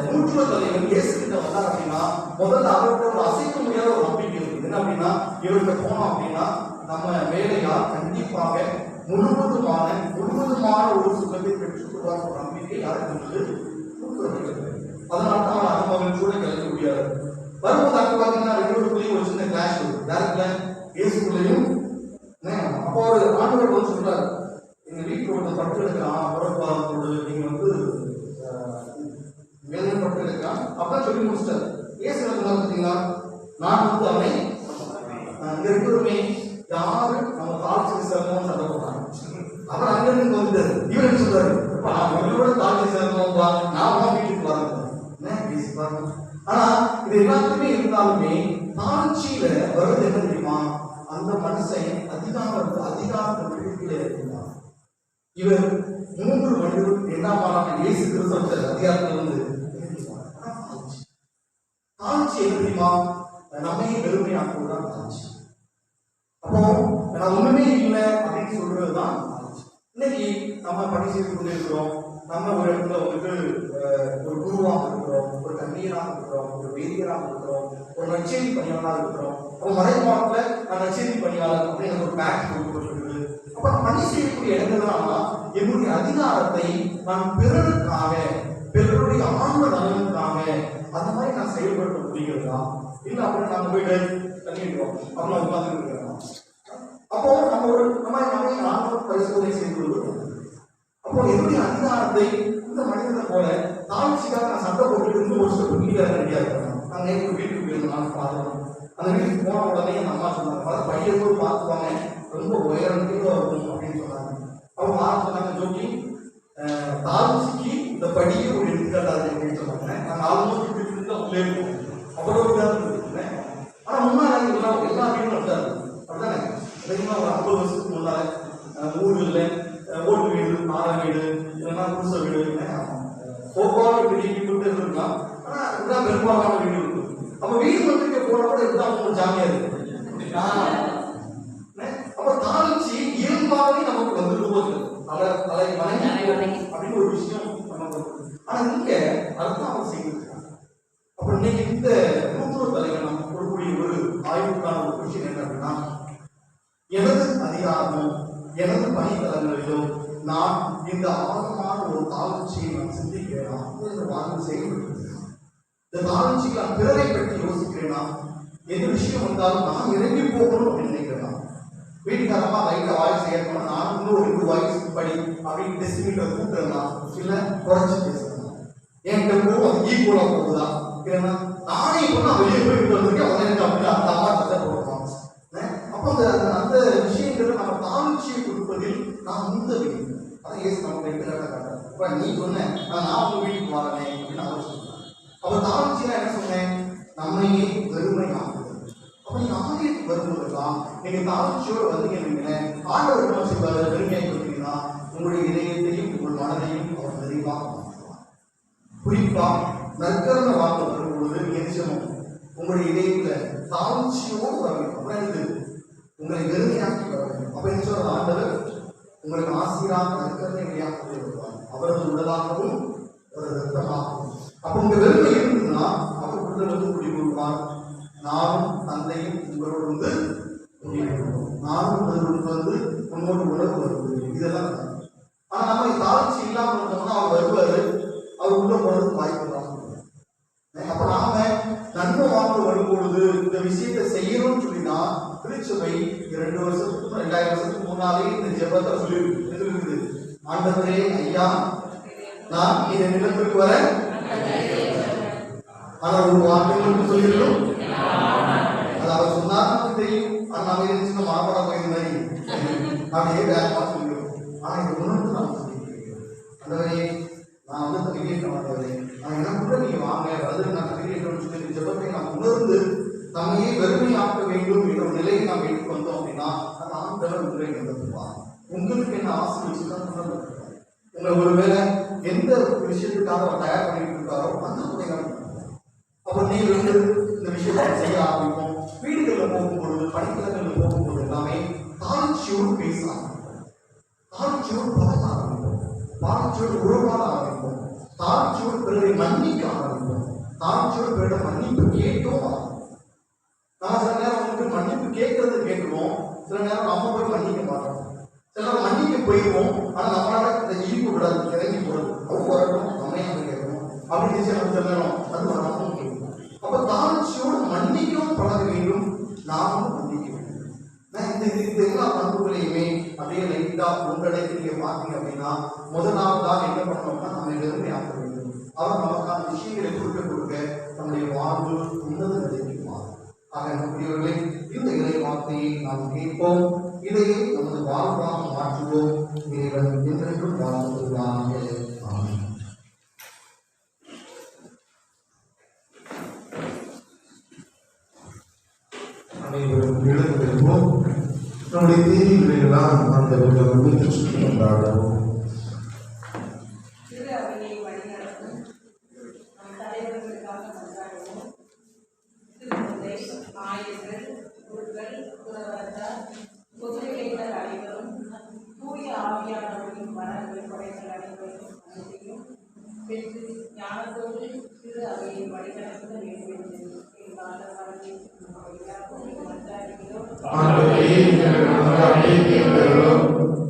நூற்றுவ தலைவர் இயேசு கிட்ட வந்தார் அப்படின்னா முதல்ல அவருக்கு ஒரு அசைக்க முடியாத ஒரு நம்பிக்கை இருக்குது. என்ன அப்படின்னா இவர்கிட்ட போனோம் அப்படின்னா நம்ம வேலையா கண்டிப்பாக முழுவதுமான ஒரு சுகத்தை பெற்றுக் கொள்வார் ஒரு நம்பிக்கை யாருக்கு இருக்குது? அதனால தான் அவன் அனுபவம் கூட கிளம்ப முடியாது. வரும்போது அங்க பாத்தீங்கன்னா ரெண்டு ஒரு சின்ன கிளாஷ் வருது. யாருக்குள்ள? இயேசுக்குள்ளேயும். அப்போ ஒரு ஆண்டவர் வந்து சொல்றாரு, எங்க வீட்டுல ஒரு பட்டு எடுக்கலாம் புறப்பாதத்தோடு நீங்க வந்து வேதனை பட்டு எடுக்கலாம் அப்படின்னு சொல்லி முடிச்சிட்டாரு. இயேசு என்ன பார்த்தீங்களா, நான் வந்து அவனை அங்க இருக்கிறோமே யாரு நம்ம காலேஜ் சேர்ந்தோம் சண்டை போடுறாங்க. அப்புறம் அங்க இருந்து வந்துட்டாரு. இவர் என்ன சொல்றாரு, உங்களோட காலேஜ் சேர்ந்தோம் நான் வீட்டுக்கு வரேன். ஆனா இது எல்லாத்துக்குமே இருந்தாலுமே தாழ்ச்சியில வருது என்ன தெரியுமா, அந்த மனுஷன் அதிகாரத்தை விடுதலை இருந்தார். இவர் 3 மனிதர்கள் இரண்டாம் இயேசு கிறிஸ்து அதிகாரத்தில் வந்து தாழ்ச்சி என்ன தெரியுமா, நம்மையே பெருமையாக்குவதுதான் தாழ்ச்சி. அப்போ நான் ஒண்ணுமே இல்லை அப்படின்னு சொல்றதுதான் தாழ்ச்சி. இன்னைக்கு நம்ம பணி செய்து கொண்டு இருக்கிறோம். நம்ம ஒரு இடத்துல வந்துட்டு ஒரு குருவாக இருக்கிறோம், ஒரு கண்ணீராக இருக்கிறோம், ஒரு வேதியராக இருக்கிறோம், ஒரு நற்செய்தி பணியாளராக இருக்கிறோம். ஒரு மறைமாட்டில் நான் நற்செய்தி பணியாளர் அப்படின்னு ஒரு பேக் கொடுக்கப்பட்டிருக்குது. அப்ப பணி செய்யக்கூடிய இடங்கள்லாம் என்னுடைய அதிகாரத்தை நான் பிறருக்காக, பிறருடைய ஆன்ம நலனுக்காக அந்த மாதிரி நான் செயல்படுத்த முடிகிறதா இல்ல அப்படி நாங்க போயிட்டு தள்ளிடுவோம் அப்படின்னு உட்கார்ந்து இருக்கிறோம். அப்போ நம்ம ஆன்ம பரிசோதனை செய்து கொள்வோம். அப்போ என்னுடைய அதிகாரத்தை இந்த மனிதனை போல தாழ்ச்சிக்காக நான் சண்டை போட்டு இருந்து ஒரு ஸ்டெப் கீழே ரெடியா இருக்கிறேன். நான் நேற்று வீட்டுக்கு போயிருந்தேன் பாருங்க. அந்த வீட்டுக்கு போன உடனே என் அம்மா சொன்னாங்க, பையன் போய் பார்த்துவாங்க, ரொம்ப உயரம் கீழே இருக்கும் அப்படின்னு சொன்னாங்க. அவங்க சொன்னாங்க, ஜோக்கி தாழ்ச்சிக்கு இந்த படியே ஒரு எடுத்துக்காட்டாது அப்படின்னு சொன்னாங்க. நாங்கள் ஆல்மோஸ்ட் வீட்டுக்கு தான் உள்ளே இருக்கோம். அவ்வளோ இதாக இருக்குங்க. ஆனால் முன்னாடி எல்லா வீடும் வந்தாரு அப்படிதானே. அதிகமாக ஒரு 50 வருஷத்துக்கு முன்னால ஊர்களில் ஓட்டு வீடு, மாலை வீடு, இல்லைன்னா புதுச வீடு, போக்குவரத்து பெரிய வீட்டு இருக்கலாம். ஆனால் இதுதான் பெரும்பாலான வீடு இருக்கு. அப்போ வீடு வந்துட்டு போன கூட இதுதான் ஒரு ஜாமியா இருக்கு. அப்போ தாழ்ச்சி இயல்பாகவே நமக்கு வந்துட்டு போகுது. அப்படின்னு ஒரு விஷயம் நமக்கு. ஆனா இங்க அதுதான் அவர் செய்திருக்காங்க. அப்ப இன்னைக்கு இந்த மூத்தூர் தலைவர் நம்ம கொடுக்கக்கூடிய ஒரு ஆய்வுக்கான ஒரு விஷயம் என்ன அப்படின்னா, எனது அதிகாரமும் எனது பணித்தலங்களிலும் நான் இந்த ஆழமான ஒரு தாழ்ச்சியை நான் சிந்திக்கிறேனா, இந்த வாழ்வு செயல்படுத்துகிறேன். இந்த தாழ்ச்சிக்கு நான் பிறரை பற்றி யோசிக்கிறேனா, எந்த விஷயம் வந்தாலும் நான் இறங்கி போகணும் அப்படின்னு நினைக்கிறேன். வீட்டுக்காரமா லைட்டா வாய்ஸ் ஏற்படும், நானும் இன்னும் 2 வாய்ஸ் படி அப்படின்னு டெசிமீட்டர் கூட்டுறேன்னா இல்ல குறைச்சி பேசுறேன். என் டெம்போ அது ஈக்குவலா போகுதா, ஏன்னா நானே இப்போ நான் வெளியே போய் விட்டு வந்திருக்கேன், உடனே அப்படின்னா அந்த அம்மா சட்டை போடுவாங்க. அப்போ அந்த விஷயங்களை நம்ம தாழ்ச்சியை கொடுப்பதில் நான் முந்தவி. அதை ஏசு நம்ம எடுத்துக்காட்ட காட்டுறேன். இப்போ நீ சொன்ன நான் உங்க வீட்டுக்கு வரேன் அப்படின்னு அவர் சொல்றேன். அப்போ தாழ்ச்சியா என்ன சொன்னேன், நம்மையே வெறுமை ஆகுது. அப்ப நீங்க ஆலயத்துக்கு வரும்போதுதான் நீங்க தாழ்ச்சியோடு வந்தீங்க, ஆண்டவர் என்ன செய்வாரு, பெருமையை கொடுத்தீங்கன்னா உங்களுடைய இதயத்தையும் உங்கள் மனதையும் அவர் நிறைவாக மாற்றுவார். குறிப்பா நற்கரண வார்த்தை வரும்பொழுது நிச்சயமும் உங்களுடைய இதயத்துல தாழ்ச்சியோடு வர வேண்டும். அப்புறம் உங்களை வெறுமையாக்கி வர வேண்டும். அப்ப என்ன சொல்ற, ஆண்டவர் உங்களுக்கு ஆசிரியராக நற்கரணை வழியாக வருவார். அவரது உடலாகவும் அவரது ரத்தமாகவும். அப்ப உங்க வெறுமை இருந்ததுன்னா அவர் உள்ள வந்து குடிக்கொள்வார். நானும் தந்தையும் உங்களோடு வந்து நானும் உங்களோடு வந்து உங்களோட உணவு வருவது இதெல்லாம். ஆனா நம்ம தாழ்ச்சி இல்லாம இருந்தோம்னா அவர் வருவாரு, அவர் உள்ள போறதுக்கு வாய்ப்பு தான். அப்ப நாம நன்மை வாங்க வரும்பொழுது இந்த விஷயத்தை செய்யணும்னு சொல்லினா திருச்சபை 2 வருஷத்துக்கு 2000 வருஷத்துக்கு முன்னாலே இந்த ஜெபத்தை சொல்லிருக்கு. ஆண்டவரே ஐயா, நான் இந்த நிலத்திற்கு வர ஆனா ஒரு வார்த்தை சொல்லிடணும். அது அவர் சொன்னார் நமக்கு தெரியும். ஆனா நம்ம இருந்துச்சு மாபடா போயிருந்த மாதிரி அப்படியே வேகமா சொல்லிடுவோம். ஆனா இந்த உணர்வு நாம் சொல்லிக்கிறோம், ஆண்டவரே நான் வந்து தகுதியேற்றம் ஆண்டவரே, நான் எனக்குள்ள நீங்க வாங்க, அது நான் தகுதியேற்றம் சொல்லி ஜெபத்தை நாம் உணர்ந்து நம்மையே வெறுமையாக்க வேண்டும் என்ற ஒரு நிலையை நாம் எடுத்து வந்தோம் அப்படின்னா அந்த ஆண்டவர் உங்களை நடத்துவார். உங்களுக்கு என்ன ஆசை வச்சுதான் நடத்துவார். உங்களை ஒருவேளை எந்த விஷயத்துக்காக அவர் தயார் பண்ணிட்டு இருக்காரோ அந்த முறை நடத்துவார். அப்ப நீங்க வந்து இந்த விஷயத்தை செய்ய ஆரம்பிப்போம். வீடுகளில் போகும்பொழுது, பணித்தளங்களில் போகும்போது எல்லாமே தாழ்ச்சியோடு பேச ஆரம்பிப்போம், தாழ்ச்சியோடு பழக ஆரம்பிப்போம், தாழ்ச்சியோடு உறவாட ஆரம்பிப்போம், தாழ்ச்சியோடு பிறரை மன்னிக்க ஆரம்பிப்போம், தாழ்ச்சியோடு பிறரை மன்னிப்பு கேட்கவும் ஆரம்பிப்போம். நான் சில நேரம் வந்துட்டு மன்னிப்பு கேட்கறது கேட்குவோம், சில நேரம் நம்ம போய் மன்னிக்க மாட்டோம். சில நேரம் கேட்போம். ஆனா நம்மளால இந்த ஈவு விடாது, இறங்கி போறது. அவங்க வரணும், நம்ம ஏன் கேட்கணும் அப்படின்னு நம்ம சொல்லணும். அது வராமல் கேட்கணும். அப்ப தாழ்ச்சியோடு மன்னிக்கவும் பழக வேண்டும், நாமும் மன்னிக்க வேண்டும். இந்த எல்லா பண்புகளையுமே அப்படியே லைட்டா உங்களிடத்தில் நீங்க பார்த்தீங்க அப்படின்னா, முதலாவதாக என்ன பண்ணணும்னா நம்ம எளிமையாக்க வேண்டும். அவர் நமக்கான விஷயங்களை கொடுக்க நம்முடைய வாழ்வு உன்னத நிலைக்கு மாறும். ஆக நம்முடையவர்களே, இந்த இறை வார்த்தையை நாம் கேட்போம், இதையே நமது வாழ்வாக மாற்றுவோம். இறைவன் என்றென்றும் வாழ்ந்துள்ளாங்க. ஆமென். அனைவரும் எழுந்திருப்போம். நம்முடைய தேவைகளை எல்லாம் அந்த வீட்டு சுற்றி கொண்டாடுவோம். திரு அவையை வழிநடத்தும் நம் தலைவர்களுக்காக கொண்டாடுவோம். திருமுறை, ஆயர்கள், குருக்கள், குருவரத்தார், பொதுநிலைகள் அனைவரும் தூய ஆவியானவரின் வரங்கள் படைகள் அனைவரும் அனைத்தையும் பெற்று ஞானத்தோடு திரு அவையை வழிநடத்த வேண்டும் என்று எங்கள் வரவில்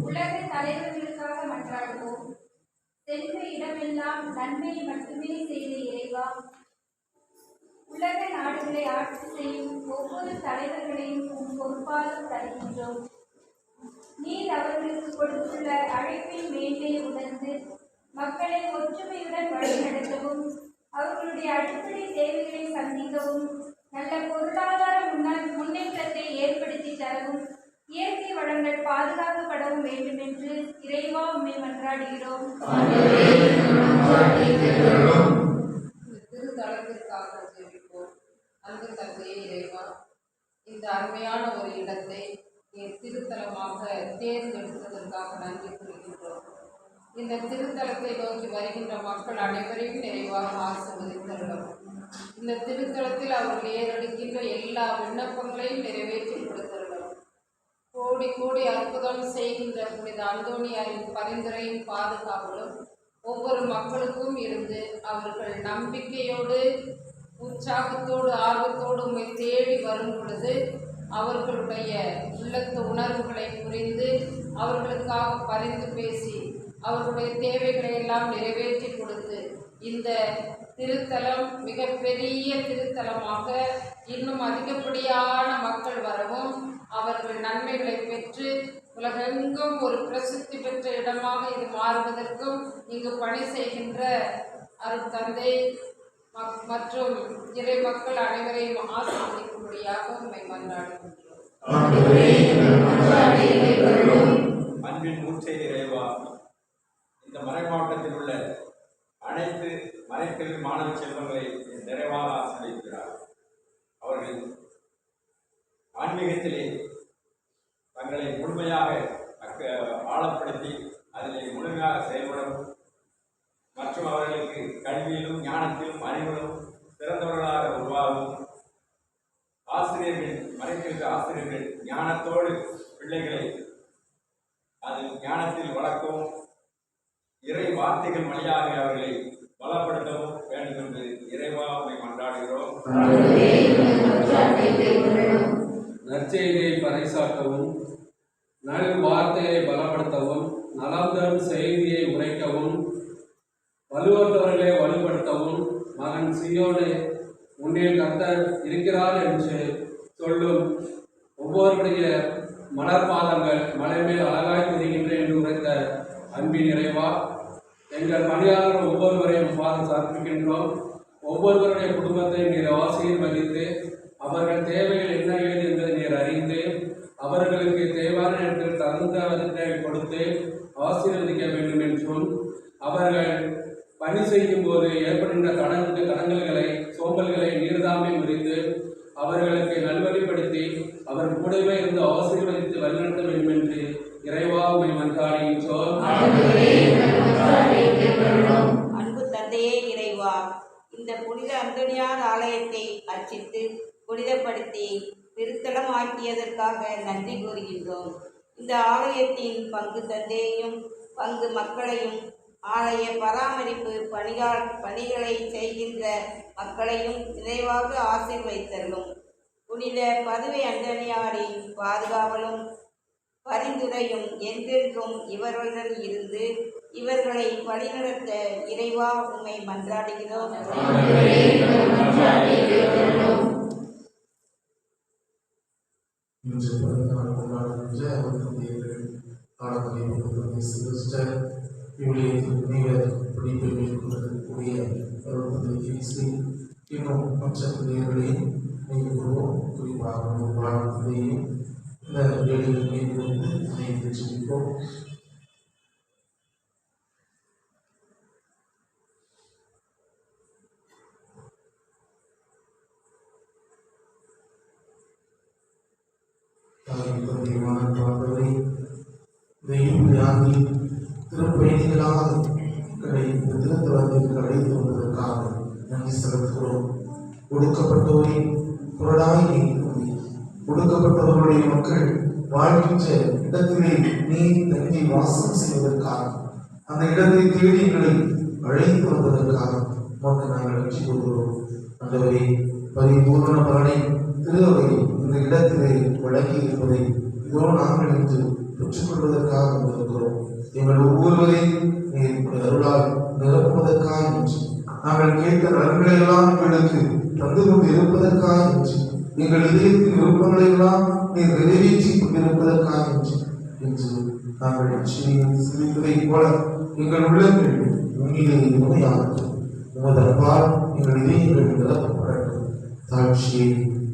உலக தலைவர்களுக்காக மன்றாடுவோம். சென்ற இடமெல்லாம் நன்மையை மட்டுமே செய்த இறைவா, உலக நாடுகளை ஆட்சி செய்யும் ஒவ்வொரு தலைவர்களையும் உம் பொறுப்பாக தருகின்றோம். நீர் அவர்களுக்கு கொடுத்துள்ள அழைப்பின் மேன்மையை உணர்ந்து மக்களை ஒற்றுமையுடன் வழிநடத்தவும், அவர்களுடைய அடிப்படை தேவைகளை சந்திக்கவும், நல்ல பொருளாதார முன்னேற்றத்தை ஏற்படுத்தி தரவும், இயற்கை வளங்கள் பாதுகாக்கப்படவும் வேண்டும் என்று இறைவா உம்மை மன்றாடுகிறோம். திருத்தலத்திற்காக ஜெபிப்போம். அன்பு தந்தையே இறைவா, இந்த அருமையான ஒரு இடத்தை என் திருத்தலமாக தேர்ந்தெடுத்ததற்காக நன்றி கூறுகின்றோம். இந்த திருத்தலத்தை நோக்கி வருகின்ற மக்கள் அனைவரையும் நிறைவாக ஆசீர்வதித்தருளும். இந்த திருத்தலத்தில் அவர்கள் ஏறெடுக்கின்ற எல்லா விண்ணப்பங்களையும் நிறைவேற்றி கொடுத்தருளும். கோடி கோடி அற்புதம் செய்கின்ற புனித அந்தோணியாரின் பரிந்துரையின் பாதுகாவலும் ஒவ்வொரு மக்களுக்கும் இருந்து அவர்கள் நம்பிக்கையோடு உற்சாகத்தோடு ஆர்வத்தோடு உம்மை தேடி வரும் பொழுது அவர்களுடைய உள்ளத்து உணர்வுகளை புரிந்து அவர்களுக்காக பரிந்து பேசி அவர்களுடைய தேவைகளை எல்லாம் நிறைவேற்றி கொடுத்து இந்த திருத்தலம் மிகப்பெரிய திருத்தலமாக இன்னும் அதிகப்படியான மக்கள் வரவும் அவர்கள் நன்மைகளை பெற்று உலகெங்கும் ஒரு பிரசித்தி பெற்ற இடமாக இது மாறுவதற்கும் இங்கு பணி செய்கின்ற அருட்தந்தை மற்றும் இறை மக்கள் அனைவரையும் ஆசீர்வதிக்கும்படியாக உம்மை மன்றாடுகின்றோம். அன்பின் மூச்சை இறைவா, இந்த மறை மாவட்டத்தில் உள்ள அனைத்து மறைக்கல்வி மாணவ செல்வங்களை நிறைவாக ஆசீர்வதிக்கிறார். அவர்கள் ஆன்மீகத்திலே தங்களை முழுமையாக ஆழப்படுத்தி அதிலே முழுமையாக செயல்படவும் மற்றும் அவர்களுக்கு கல்வியிலும் ஞானத்திலும் அறிவிலும் சிறந்தவர்களாக உருவாகவும் ஆசிரியர்கள் மறைக்கல்வி ஆசிரியர்கள் ஞானத்தோடு பிள்ளைகளை அது ஞானத்தில் வளர்க்கவும் இறை வார்த்தைகள் வழியாக அவர்களை பலப்படுத்தவும் வேண்டும் என்று இறைவாவை மன்றாடுகிறோம். நற்செய்தியை பறைசாற்றவும், நல் வார்த்தையை பலப்படுத்தவும், நலம் தரும் செய்தியை உரைக்கவும், வலுவற்றவர்களை வலுப்படுத்தவும், மகன் சீயோனே உன்னில் கர்த்தர் இருக்கிறார் என்று சொல்லும் ஒவ்வொருடைய மலர்பாதங்கள் மலை மேல் அழகாய் தெரிகின்றன என்று உரைத்த அன்பின் இறைவா, எங்கள் பணியாளர் ஒவ்வொருவரையும் பார்த்து சமர்ப்பிக்கின்றோம். ஒவ்வொருவருடைய குடும்பத்தை நீர் ஆசீர்வதித்து அவர்கள் தேவைகள் என்ன ஏது என்பதை நீர் அறிந்து அவர்களுக்கு தேவையான நேரத்தில் தகுந்தவற்றை கொடுத்து ஆசீர்வதிக்க வேண்டும் என்றும், அவர்கள் பணி செய்யும் போது ஏற்படுகின்ற கடன்களை சோம்பல்களை நீர்தாமே முறித்து அவர்களுக்கு நல்வழிப்படுத்தி அவர் கூடவே இருந்து ஆசீர்வதித்து வழிநடத்த வேண்டும் என்று இறைவா உம்மை மன்றாடுகின்றோம். அன்பு தந்தையே இறைவா, இந்த புனித அந்தோணியார் ஆலயத்தை அர்ச்சித்து புனிதப்படுத்தி திருத்தலமாக்கியதற்காக நன்றி கூறுகின்றோம். இந்த ஆலயத்தின் பங்கு தந்தையையும் பங்கு மக்களையும் ஆலய பராமரிப்பு பணிகளை செய்கின்ற மக்களையும் நிறைவாக ஆசீர்வதித்தருளும். புனித பதுவை அந்தோணியாரின் பாதுகாவலும் பரிந்துரையும் என்றென்றும் இவர்களுடன் இருந்து இவர்களை வழிநடத்த இறைவா உம்மை மன்றாடுகிறோம். இன்று பிறந்தநாள் கொண்டாடுகின்ற அவர்களுடைய ஆடவரை சிஸ்டர் இவளையத்தின் முனைவர் படிப்பை மேற்கொள்ளக்கூடிய அவர்களுடைய இன்னும் மற்ற பிள்ளைகளையும் நினைவுகிறோம். குறிப்பாக ஒரு வாழ்க்கையையும் இந்த வேலையில் மேற்கொண்டு நினைவு வச்சிருப்போம். திருப்பயணிகளாக எங்களை இந்த திருத்தலத்திற்கு அழைத்து வந்ததற்காக நன்றி செலுத்துகிறோம். ஒடுக்கப்பட்டோரின் குரலாய் நீக்கும்படி ஒடுக்கப்பட்டவர்களுடைய மக்கள் வாழ்கின்ற இடத்திலே நீ தங்கி வாசம் செய்வதற்காக அந்த இடத்தை தேடி எங்களை அழைத்து வந்ததற்காக உமக்கு நாங்கள் நன்றி கூறுகிறோம். ஆண்டவரே, பரிபூரண பலனை திருவை இந்த இடத்திலே வழங்கி இருப்பதை இதோ நாங்கள் இன்று பெற்றுக்கொள்வதற்காக வந்திருக்கிறோம். எங்கள் ஒவ்வொருவரையும் நீர் அருளால் நிரப்புவதற்காக என்று நாங்கள் கேட்ட நலன்களை எல்லாம் எங்களுக்கு தந்து கொண்டு இருப்பதற்காக என்று எங்கள் இதயத்தின் விருப்பங்களை எல்லாம் நீர் நிறைவேற்றி கொண்டிருப்பதற்காக என்று நாங்கள் சிரிப்பதை போல எங்கள் உள்ளங்கள் உண்மையிலே உண்மையாகட்டும். உமது அன்பால் எங்கள் இதயங்கள் நிரப்பப்படட்டும். தாழ்ச்சியை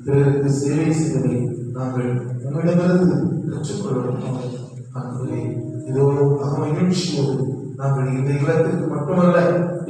பிறருக்கு சேவை செய்வதை நாங்கள் உம்மிடமிருந்து கற்றுக்கொள்ளணும். அன்புகளே, இதோ மகிழ்ச்சியோடு நாங்கள் இந்த இல்லத்திற்கு மட்டுமல்ல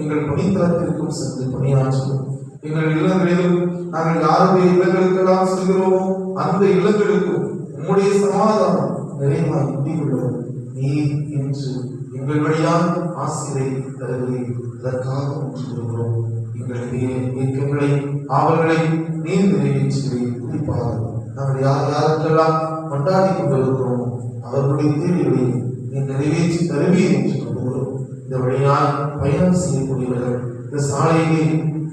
எங்கள் பணித்தளத்திற்கும் சென்று பணியாற்றுவோம். எங்கள் இல்லங்களிலும் நாங்கள் யாருடைய இல்லங்களுக்கெல்லாம் செல்கிறோமோ அந்த இல்லங்களுக்கும் உம்முடைய சமாதானம் நிறைவாய் குடிகொள்ளும். நீர் என்று எங்கள் வழியால் ஆசிரை தருவதை அதற்காக முற்றுகிறோம். எங்களுடைய இயக்கங்களை ஆவல்களை நீர் நிறைவேற்றுகிறேன். குறிப்பாக நாங்கள் யாருக்கெல்லாம் கொண்டாடி கொண்டிருக்கிறோம் அவர்களுடைய தேவைகளை நீ நிறைவேற்றி தருவீர் என்று நம்புகிறோம். இந்த வழியால் பயணம் செய்யக்கூடியவர்கள், இந்த சாலையிலே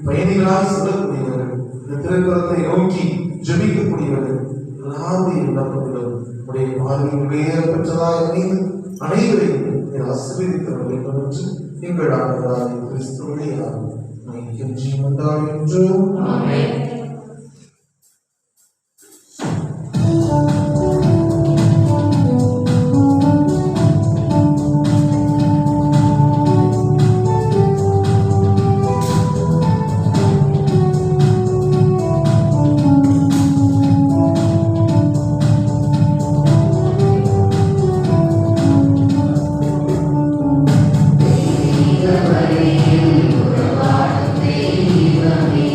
பயணிகளால் செல்லக்கூடியவர்கள், இந்த திருத்தலத்தை நோக்கி ஜெபிக்கக்கூடியவர்கள் எல்லாருடைய விண்ணப்பங்களும் உடைய பார்வையில் வேறு பெற்றதாக இணைந்து அனைவரையும் ஆசீர்வதிக்க வேண்டும் என்று எங்கள் ஆண்டவராகிய கிறிஸ்துவே உண்டாகின்றோம். தெய்வமே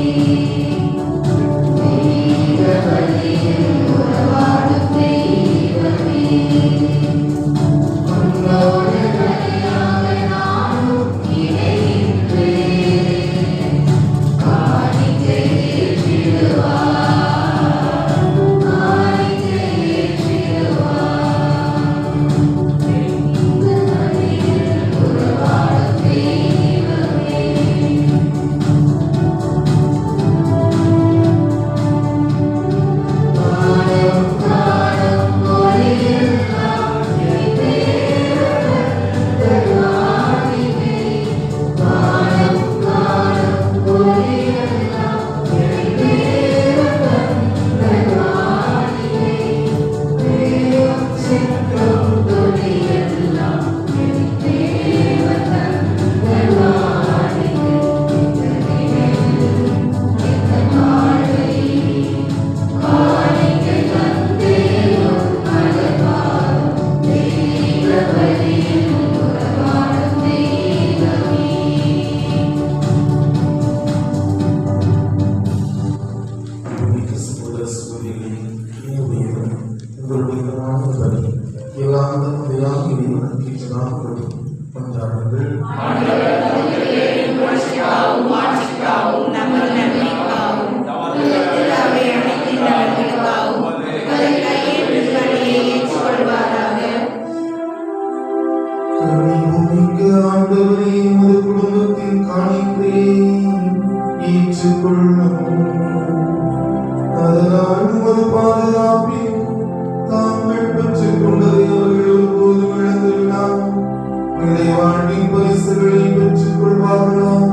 பரிசுகளை பெற்றுக் கொள்வார்களாக.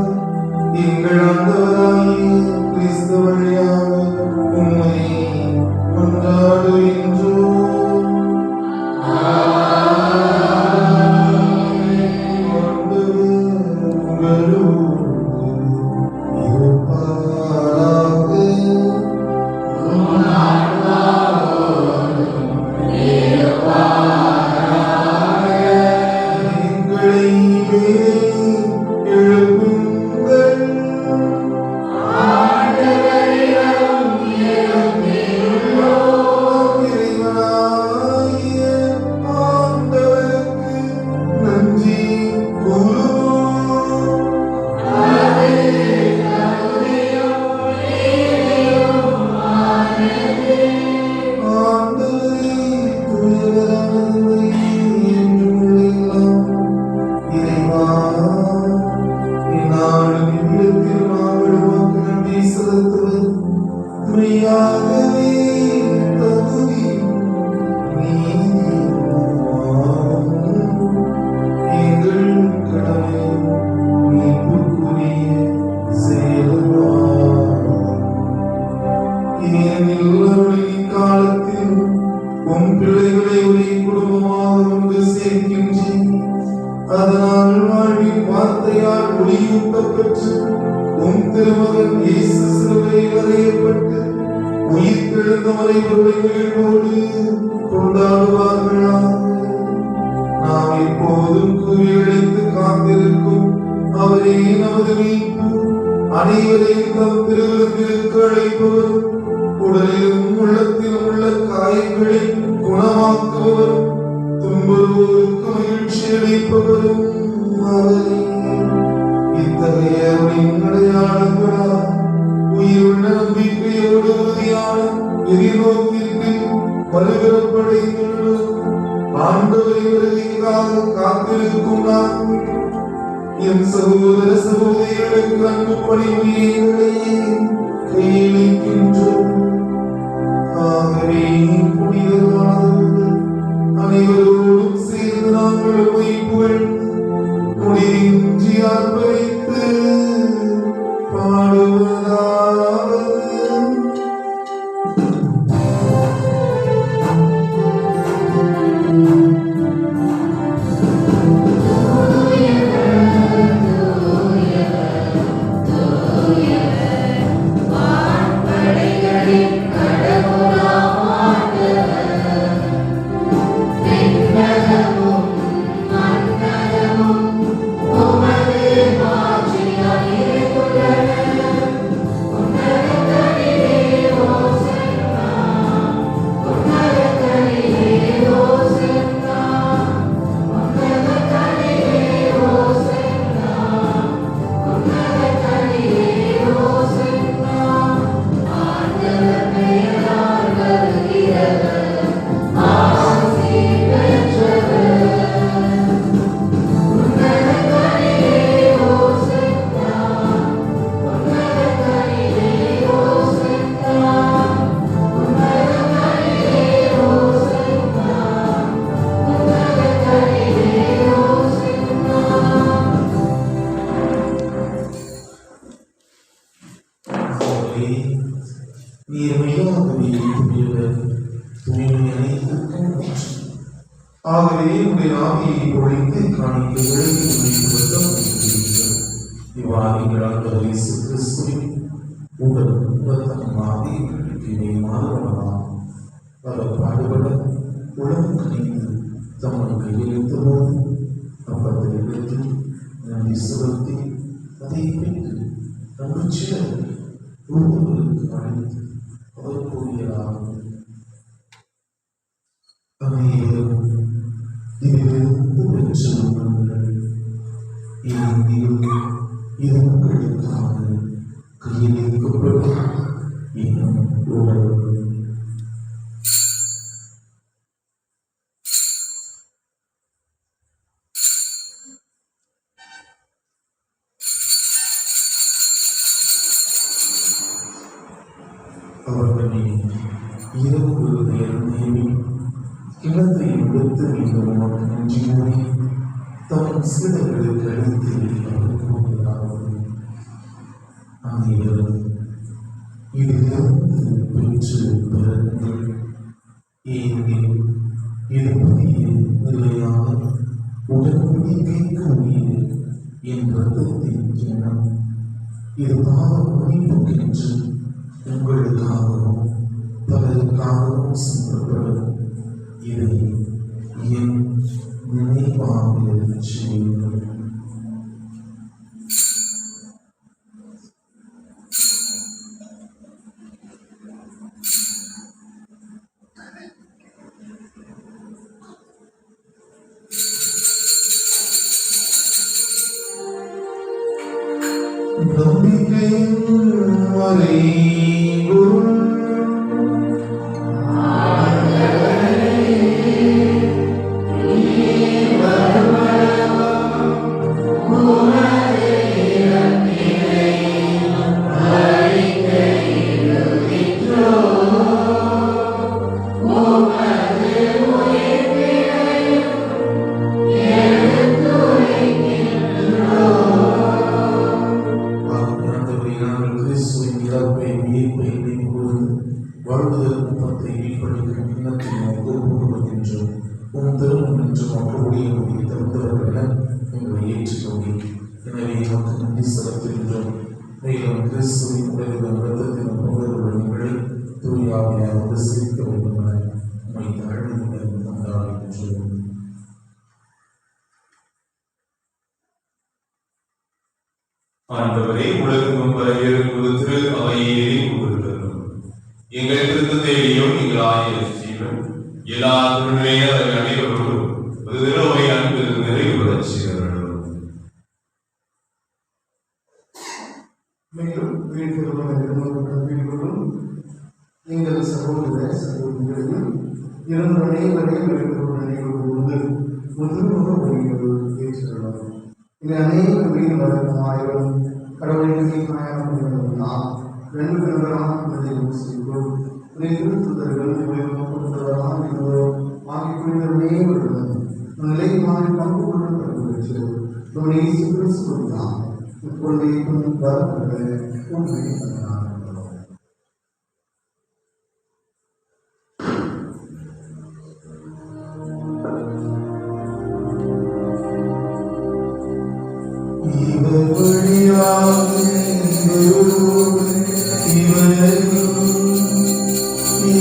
எங்கள் ஆண்டவராகிய கிறிஸ்து வழியாக உம்மை கொண்டாடுகின்றோம். அதனால் வாழ்வின் வார்த்தையால் ஒளியூட்டப் பெற்று உம் திருமகன் இயேசு சிலுவையில் அறையப்பட்டு உயிர்த்தெழுந்தவரை மகிழ்வோடு கொண்டாடுவார்களாக. நாம் எப்போதும் கூவியழைத்து காத்திருக்கும் அவரே நமது மீட்பு. அனைவரையும் தம் திருவிழத்திற்கு அழைப்பவர், உடலிலும் உள்ளத்திலும் உள்ள காயங்களை குணமாக்குபவர், துன்புறுவோருக்கு மகிழ்ச்சி அளிப்பவரும் அவரே. இத்தகைய அடையாளங்களால் உயிருள்ள நம்பிக்கையோடு உறுதியான எதிர்நோக்கிற்கு மறுபெறப்படைந்துள்ளோம். ஆண்டவரை வருகைக்காக காத்திருக்கும் நான் என் சகோதர சகோதரிகளுக்கு அன்பு பணிவுரையை கையளிக்கின்றோம். ஆகவே புனிதமானவர்கள் அனைவரோடும் சேர்ந்து நாங்கள் உம்மை புகழ்ந்து முடிவின்றி ஆர்ப்பரித்து பாடுவதாவது. ஆகவே உடைய ஆவியை பொழிந்து காணிக்கைகளை இவ்வாறு இயேசு கிறிஸ்துவின் உடல் உபத்தமாகி மாறுவதாம். அவர் பாடுபட உலகம் கணிந்து தம்மை கையெழுத்த போது அப்பத்தை எடுத்து நன்றி செலுத்தி அதை பெற்று நம்பிச்சிடர் ஒருவருக்கு அழைத்து அவர் கூறியதாகும். அனைவரும் இதிலிருந்து பெற்று இது உங்களுக்காக கையளிக்கப்படும் இன்னும் உணவு. அவர்களை இரவு ஒரு நேரம் நேமி கிணத்தை எடுத்து நீங்கள் நன்றி கூறி தம் சீடர்களுக்கு அளித்து அவர் கூறியதாவது: அனைவரும் இதிலிருந்து பெற்று பெறுங்கள். ஏனெனில் இது புதிய நிலையான உடன்படிக்கைக்குரிய என் ரத்தத்தின் கிண்ணம். இது பாவ மன்னிப்புக்கென்று உங்களுக்காகவும் பலருக்காகவும் சிந்தப்படும். இதை என் நினைவாக செய்யுங்கள். நம்பிக்கையின் மறைபொருள் மேலும் கிறிஸ்துவின் உடலிலும் இரத்தத்திலும் பங்குள்ள தூயாவியாக சேர்க்க வேண்டும் என உம்மை தாழ்மையுடன் கொண்டாடுகின்றோம். ஆண்டவரே, உலகெங்கும் பரவியிருப்பது திரு அவையே உங்களுடன் எங்கள் திருத்தத்தையும் எங்கள் ஆகிய ஜீவன் எல்லா துணையே அதை அனைவரோடும் ஒரு திறவை அன்பில் நிறைவுறச் செய்தவர்களும். மேலும் வீடுகளும் எங்கள் சகோதர சகோதரிகளையும் இருந்த அனைவரையும் நினைவுகூர்ந்து முதல்முக வழிகள் ஏற்றுள்ளோம். இந்த அநேக வீடு வழக்கமாயிரம் கடவுளின் காயம் நாம் 2 பேரான குழந்தைகள் செய்வோம். திருத்துதர்கள் கொடுத்தவராக இருந்தோம். ஆகிய புனிதர்களே வருடம் நிலை மாறி பங்கு கொள்ளப்படுகிறது. இப்பொழுதையும் வரப்பட உண்மை இவர் வழியாக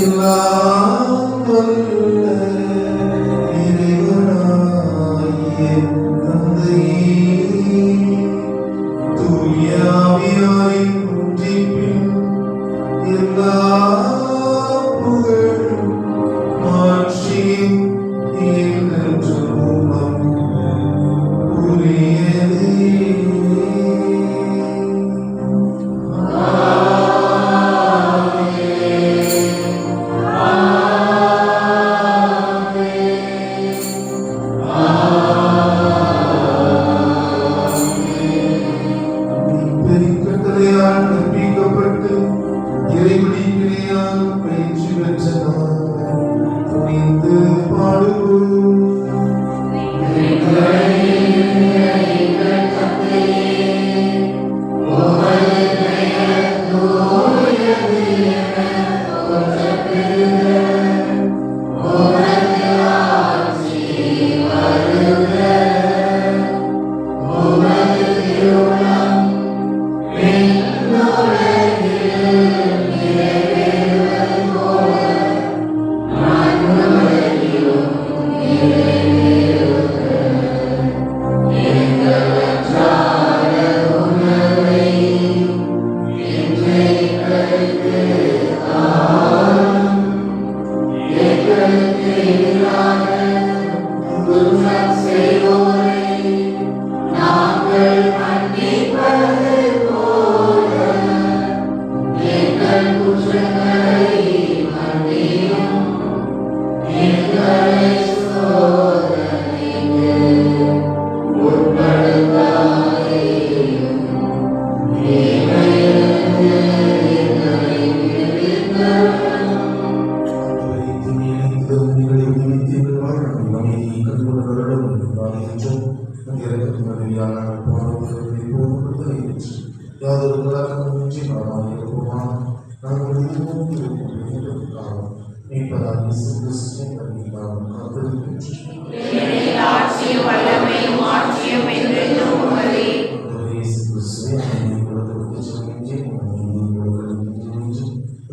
எல்லாம் வல்ல இறைவனாகிய தந்தையே, தூய ஆவியாரின் ஒன்றிப்பின் எல்லா புகழும் மாட்சியும் என்றென்றும் உமக்கு உரியதே. பெருக்கட்டளையால் கற்பிக்கப்பட்டு இறைவனியால் பயிற்சி பெற்ற நாம் துணிந்து பாடுவோம். இறக்குமதியான பாவங்களை போக்குவதை ஏற்று யாதொரு கலக்கமின்றி நாமாயிருக்குமாம் நாங்கள் இதுவும் இருக்கும் மீட்பராக இயேசு கிறிஸ்துவின் வழியினால் காத்திருக்கின்றோம். ஆட்சியும் வல்லமையும் மாற்றியும் என்றென்றும் உமதே. இயேசு கிறிஸ்துவே நம்மை உலகத்திற்கு சொல்கின்றேன் உங்களுக்கு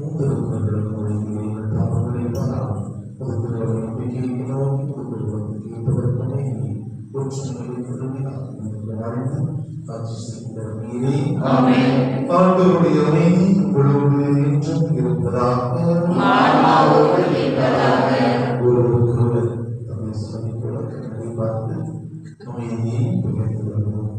உங்களுக்கு பாவங்களை பாராமல் புதுப்பிறவை நம்பிக்கையை நோக்கி புதுப்பிறவை கேட்பதற்கனே ஒற்றுமையை விரும்பினார் வாழ்ந்து காட்சி செய்கிற நீரே ஆண்டவருடைய அமைதி உங்களோடு என்றும் இருப்பதாக. ஒருவருக்கொருவர் தம்மை சொல்லிக் கொடுக்க பார்த்து அமைதியை பகிர்ந்து கொள்வோம்.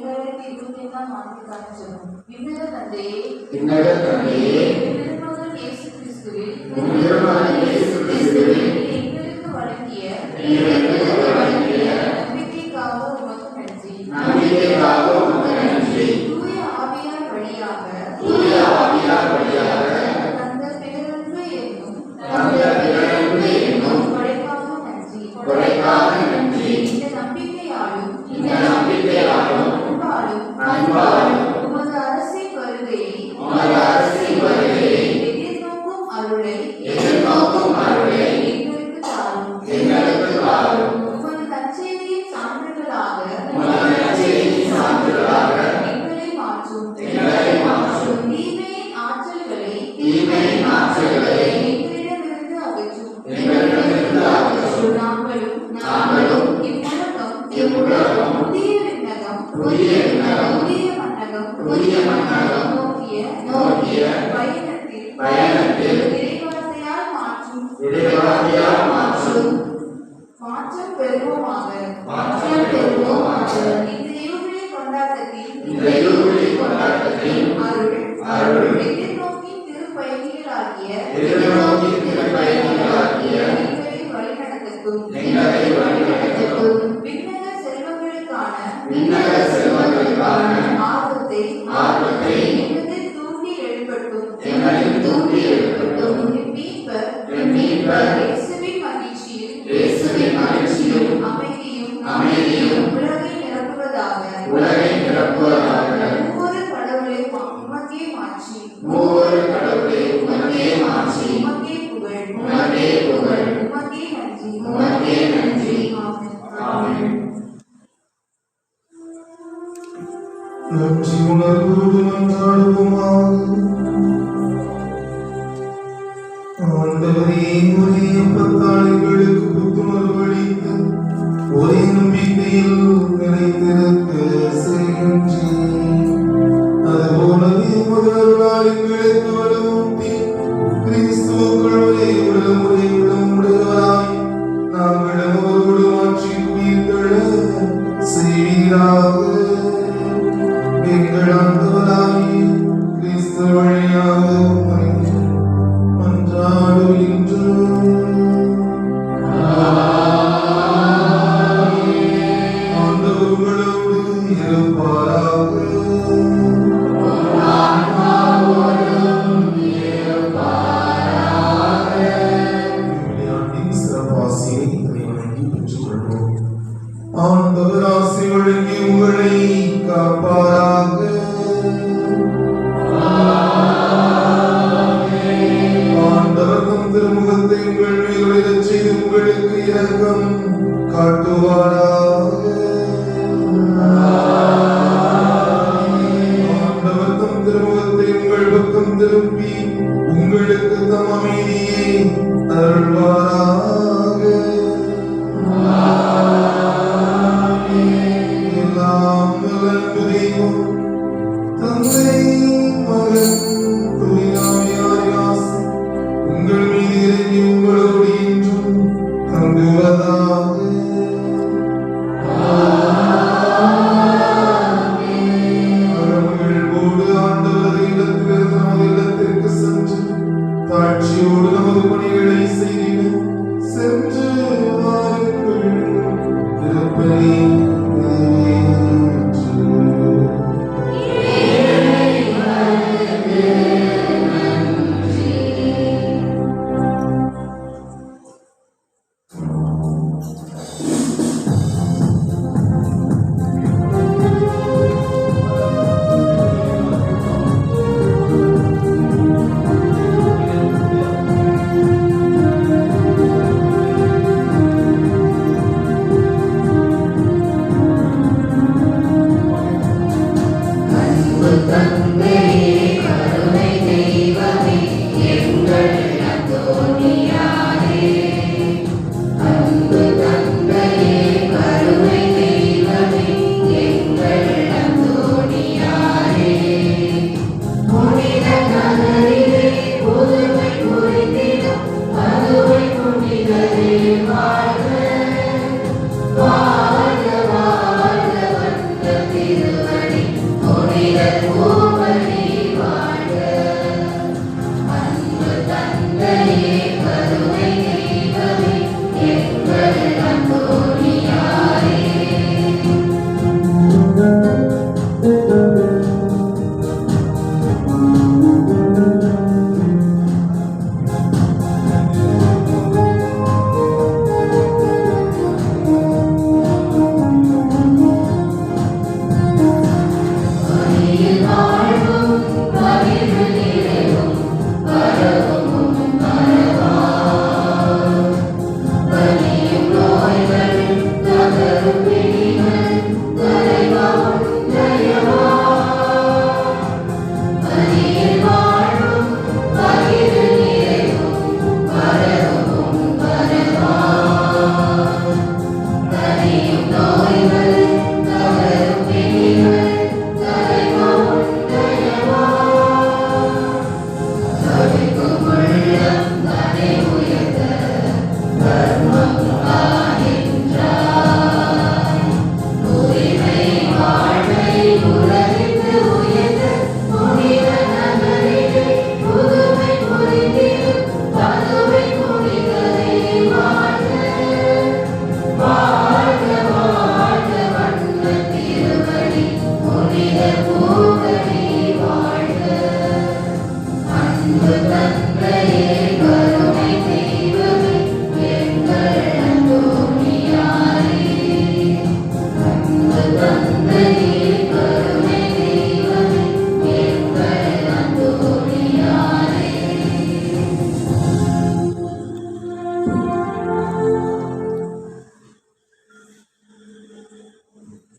2025ஆம் ஆண்டுக்கான ஜெபம். விண்ணக தந்தையே, திருமகன் இயேசு கிறிஸ்துவில் எங்களுக்கு வழங்கிய நம்பிக்கைக்காக உமக்கு நன்றி. தூய ஆவியார் வழியாக தந்த பேரன்பு என்னும் கொடைக்காக நன்றி. இந்த நம்பிக்கையாலும் அன்பாலும் உமது அரசின் வருகையை எதிர்நோக்கும் அருளை எங்களுக்கு தாரும். உமது நற்செய்தியின் சான்றுகளாக எங்களை மாற்றும். தீமையின் ஆற்றல்களை எங்களிடமிருந்து அகற்றும். நாங்களும் இவ்வுலகம் புதிய மன்னகம் நோக்கிய பயணத்தில் இறைவார்த்தையால் மாற்றம் பெறுவோமாக. இந்த யூபிலி கொண்டாட்டத்தில் அருள் எதிர்நோக்கின் திருப்பயணிகளாகிய எங்களை வழிநடத்தட்டும். விண்ணக செல்வங்களுக்கான ஆர்வத்தை எங்களில் தூண்டி எழுப்பட்டும். மீட்பர் இயேசுவின் மகிழ்ச்சியில் அமைதியும் உலகை நிரப்புவதாக. ஒவ்வொரு கடவுளை உமக்கே மாற்றி உமக்கே புகழ் உமக்கே நன்றி. ஆமென். நன்றி உணர்வோடு மன்றாடுவோமாக. ஆண்டவரே, ஒரே அப்பத்தால் எங்களுக்கு புத்துணர்வு அளித்து ஒரே நம்பிக்கையில் நிலைத்திருக்க செய்கின்றீர். அதுபோலவே முதல்வரால் எங்களுக்கு வலுவூட்டி கிறிஸ்துவுக்குள் ஒரே உடலும் ஒரே உடலும் உடையவராய் நாங்களும் அவரோடு மாற்றி உயிர்த்தெழ செய்வீராக. எங்கள் ஆண்டவராகிய கிறிஸ்து வழியாக உம்மை மன்றாடுகின்றோம். ஆண்டவர் உங்களோடு இருப்பாராக. விளையாட்டின் சிறப்பாசியை இறைவனுக்கு பெற்றுக்கொள்வோம். ஆண்டவர் ஆசி வழங்கி உங்களை காப்பாராக. ஆண்டவர் தம் திருமுகத்தை உங்கள் மேல் ஒளிரச் செய்து உங்களுக்கு இரக்கம் காட்டுவாராக. ஆண்டவர் தம் திருமுகத்தை உங்கள் பக்கம் திருப்பி உங்களுக்கு தம் அமைதியை அருள்வாராக. எல்லாம் வல்ல தெய்வம் தந்தை மகன் தூய ஆவியாரின் ஆசி உங்கள் மீது இறங்கி உங்களோடு என்றும் தங்குவதாக.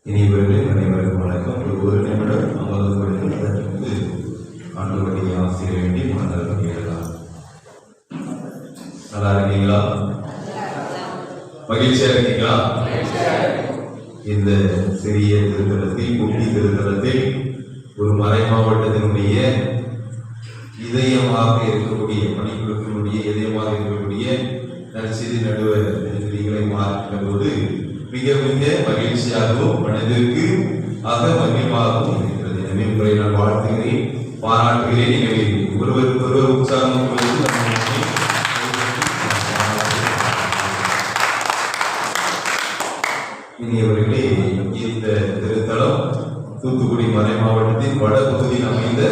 இனிவர்கள் அனைவருக்கும் வணக்கம். ஒரு நிமிடம் அமர்ந்து ஆண்டவருடைய ஆசிரியர் வேண்டி மனதில் கேட்கலாம். நல்லா இருக்கீங்களா? மகிழ்ச்சியா இருக்கீங்களா? இந்த சிறிய திருத்தலத்தில், குட்டி திருத்தலத்தில் ஒரு மறை மாவட்டத்தினுடைய இதயமாக இருக்கக்கூடிய பணிக்குழுக்களுடைய இதயமாக இருக்கக்கூடிய நற்செய்தி நடுவர் நீதிகளை பார்க்கின்ற போது மிக மிக மகிழ்ச்சியாகவும் மனதிற்கு மகிழ்வாகவும் இருக்கிறது. எனவே உங்களை நான் வாழ்த்துகிறேன், பாராட்டுகிறேன். எனவே ஒருவருக்கு ஒருவர் உற்சாகம் இனியவர்களே, இந்த திருத்தலம் தூத்துக்குடி மறை மாவட்டத்தின் வடபகுதியில் அமைந்த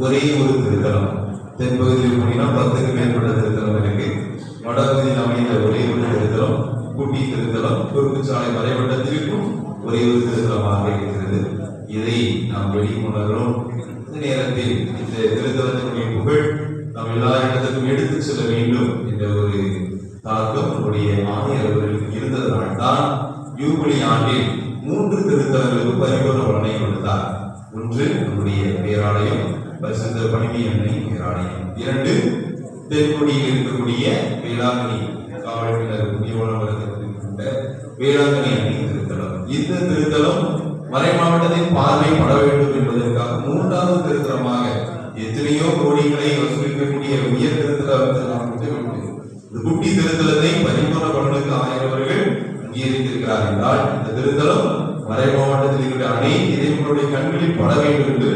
ஒரே ஒரு திருத்தலம். தென்பகுதியில் போனீங்கன்னா 10க்கு மேற்பட்ட திருத்தலம் இருக்கு. வடபகுதியில் அமைந்த ஒரே ஒரு திருத்தலம் குட்டி திருத்தலம் குறுக்கு சாலை வரைவட்டத்திற்கும் ஒரே ஒரு திருத்தலமாக இருக்கிறது. இதை நாம் வெளிக்கொணர்கிறோம். இந்த நேரத்தில் இந்த திருத்தலத்தினுடைய புகழ் நாம் எல்லா இடத்துக்கும் எடுத்து செல்ல வேண்டும் என்ற ஒரு தாக்கம் நம்முடைய ஆணையர் அவர்களுக்கு இருந்ததனால் தான் யூபிலி ஆண்டில் 3 திருத்தலங்களுக்கு பரிபூர்ண பலனை கொடுத்தார். ஒன்று நம்முடைய பேராலயம், பரிசுத்த பணிமி அன்னை பேராலயம். 2 தென்குடியில் இருக்கக்கூடிய வேளாங்கண்ணி காவல்துறையினர் வேளாங்கண்ணி அணி திருத்தலம். இந்த திருத்தலம் மறை மாவட்டத்தின் பார்வை பட வேண்டும் என்பதற்காக 3வது திருத்தலமாக எத்தனையோ கோடிகளை வசூலிக்கக்கூடிய உயர் திருத்தலத்தை நாம் இந்த குட்டி திருத்தலத்தை பரிபூர்ண பலனுக்கு ஆயிரவர்கள் அங்கீகரித்திருக்கிறார் என்றால் இந்த திருத்தலம் மறை மாவட்டத்தில் இருக்கிற அனைத்து இறைவனுடைய கண்களில் பட வேண்டும் என்று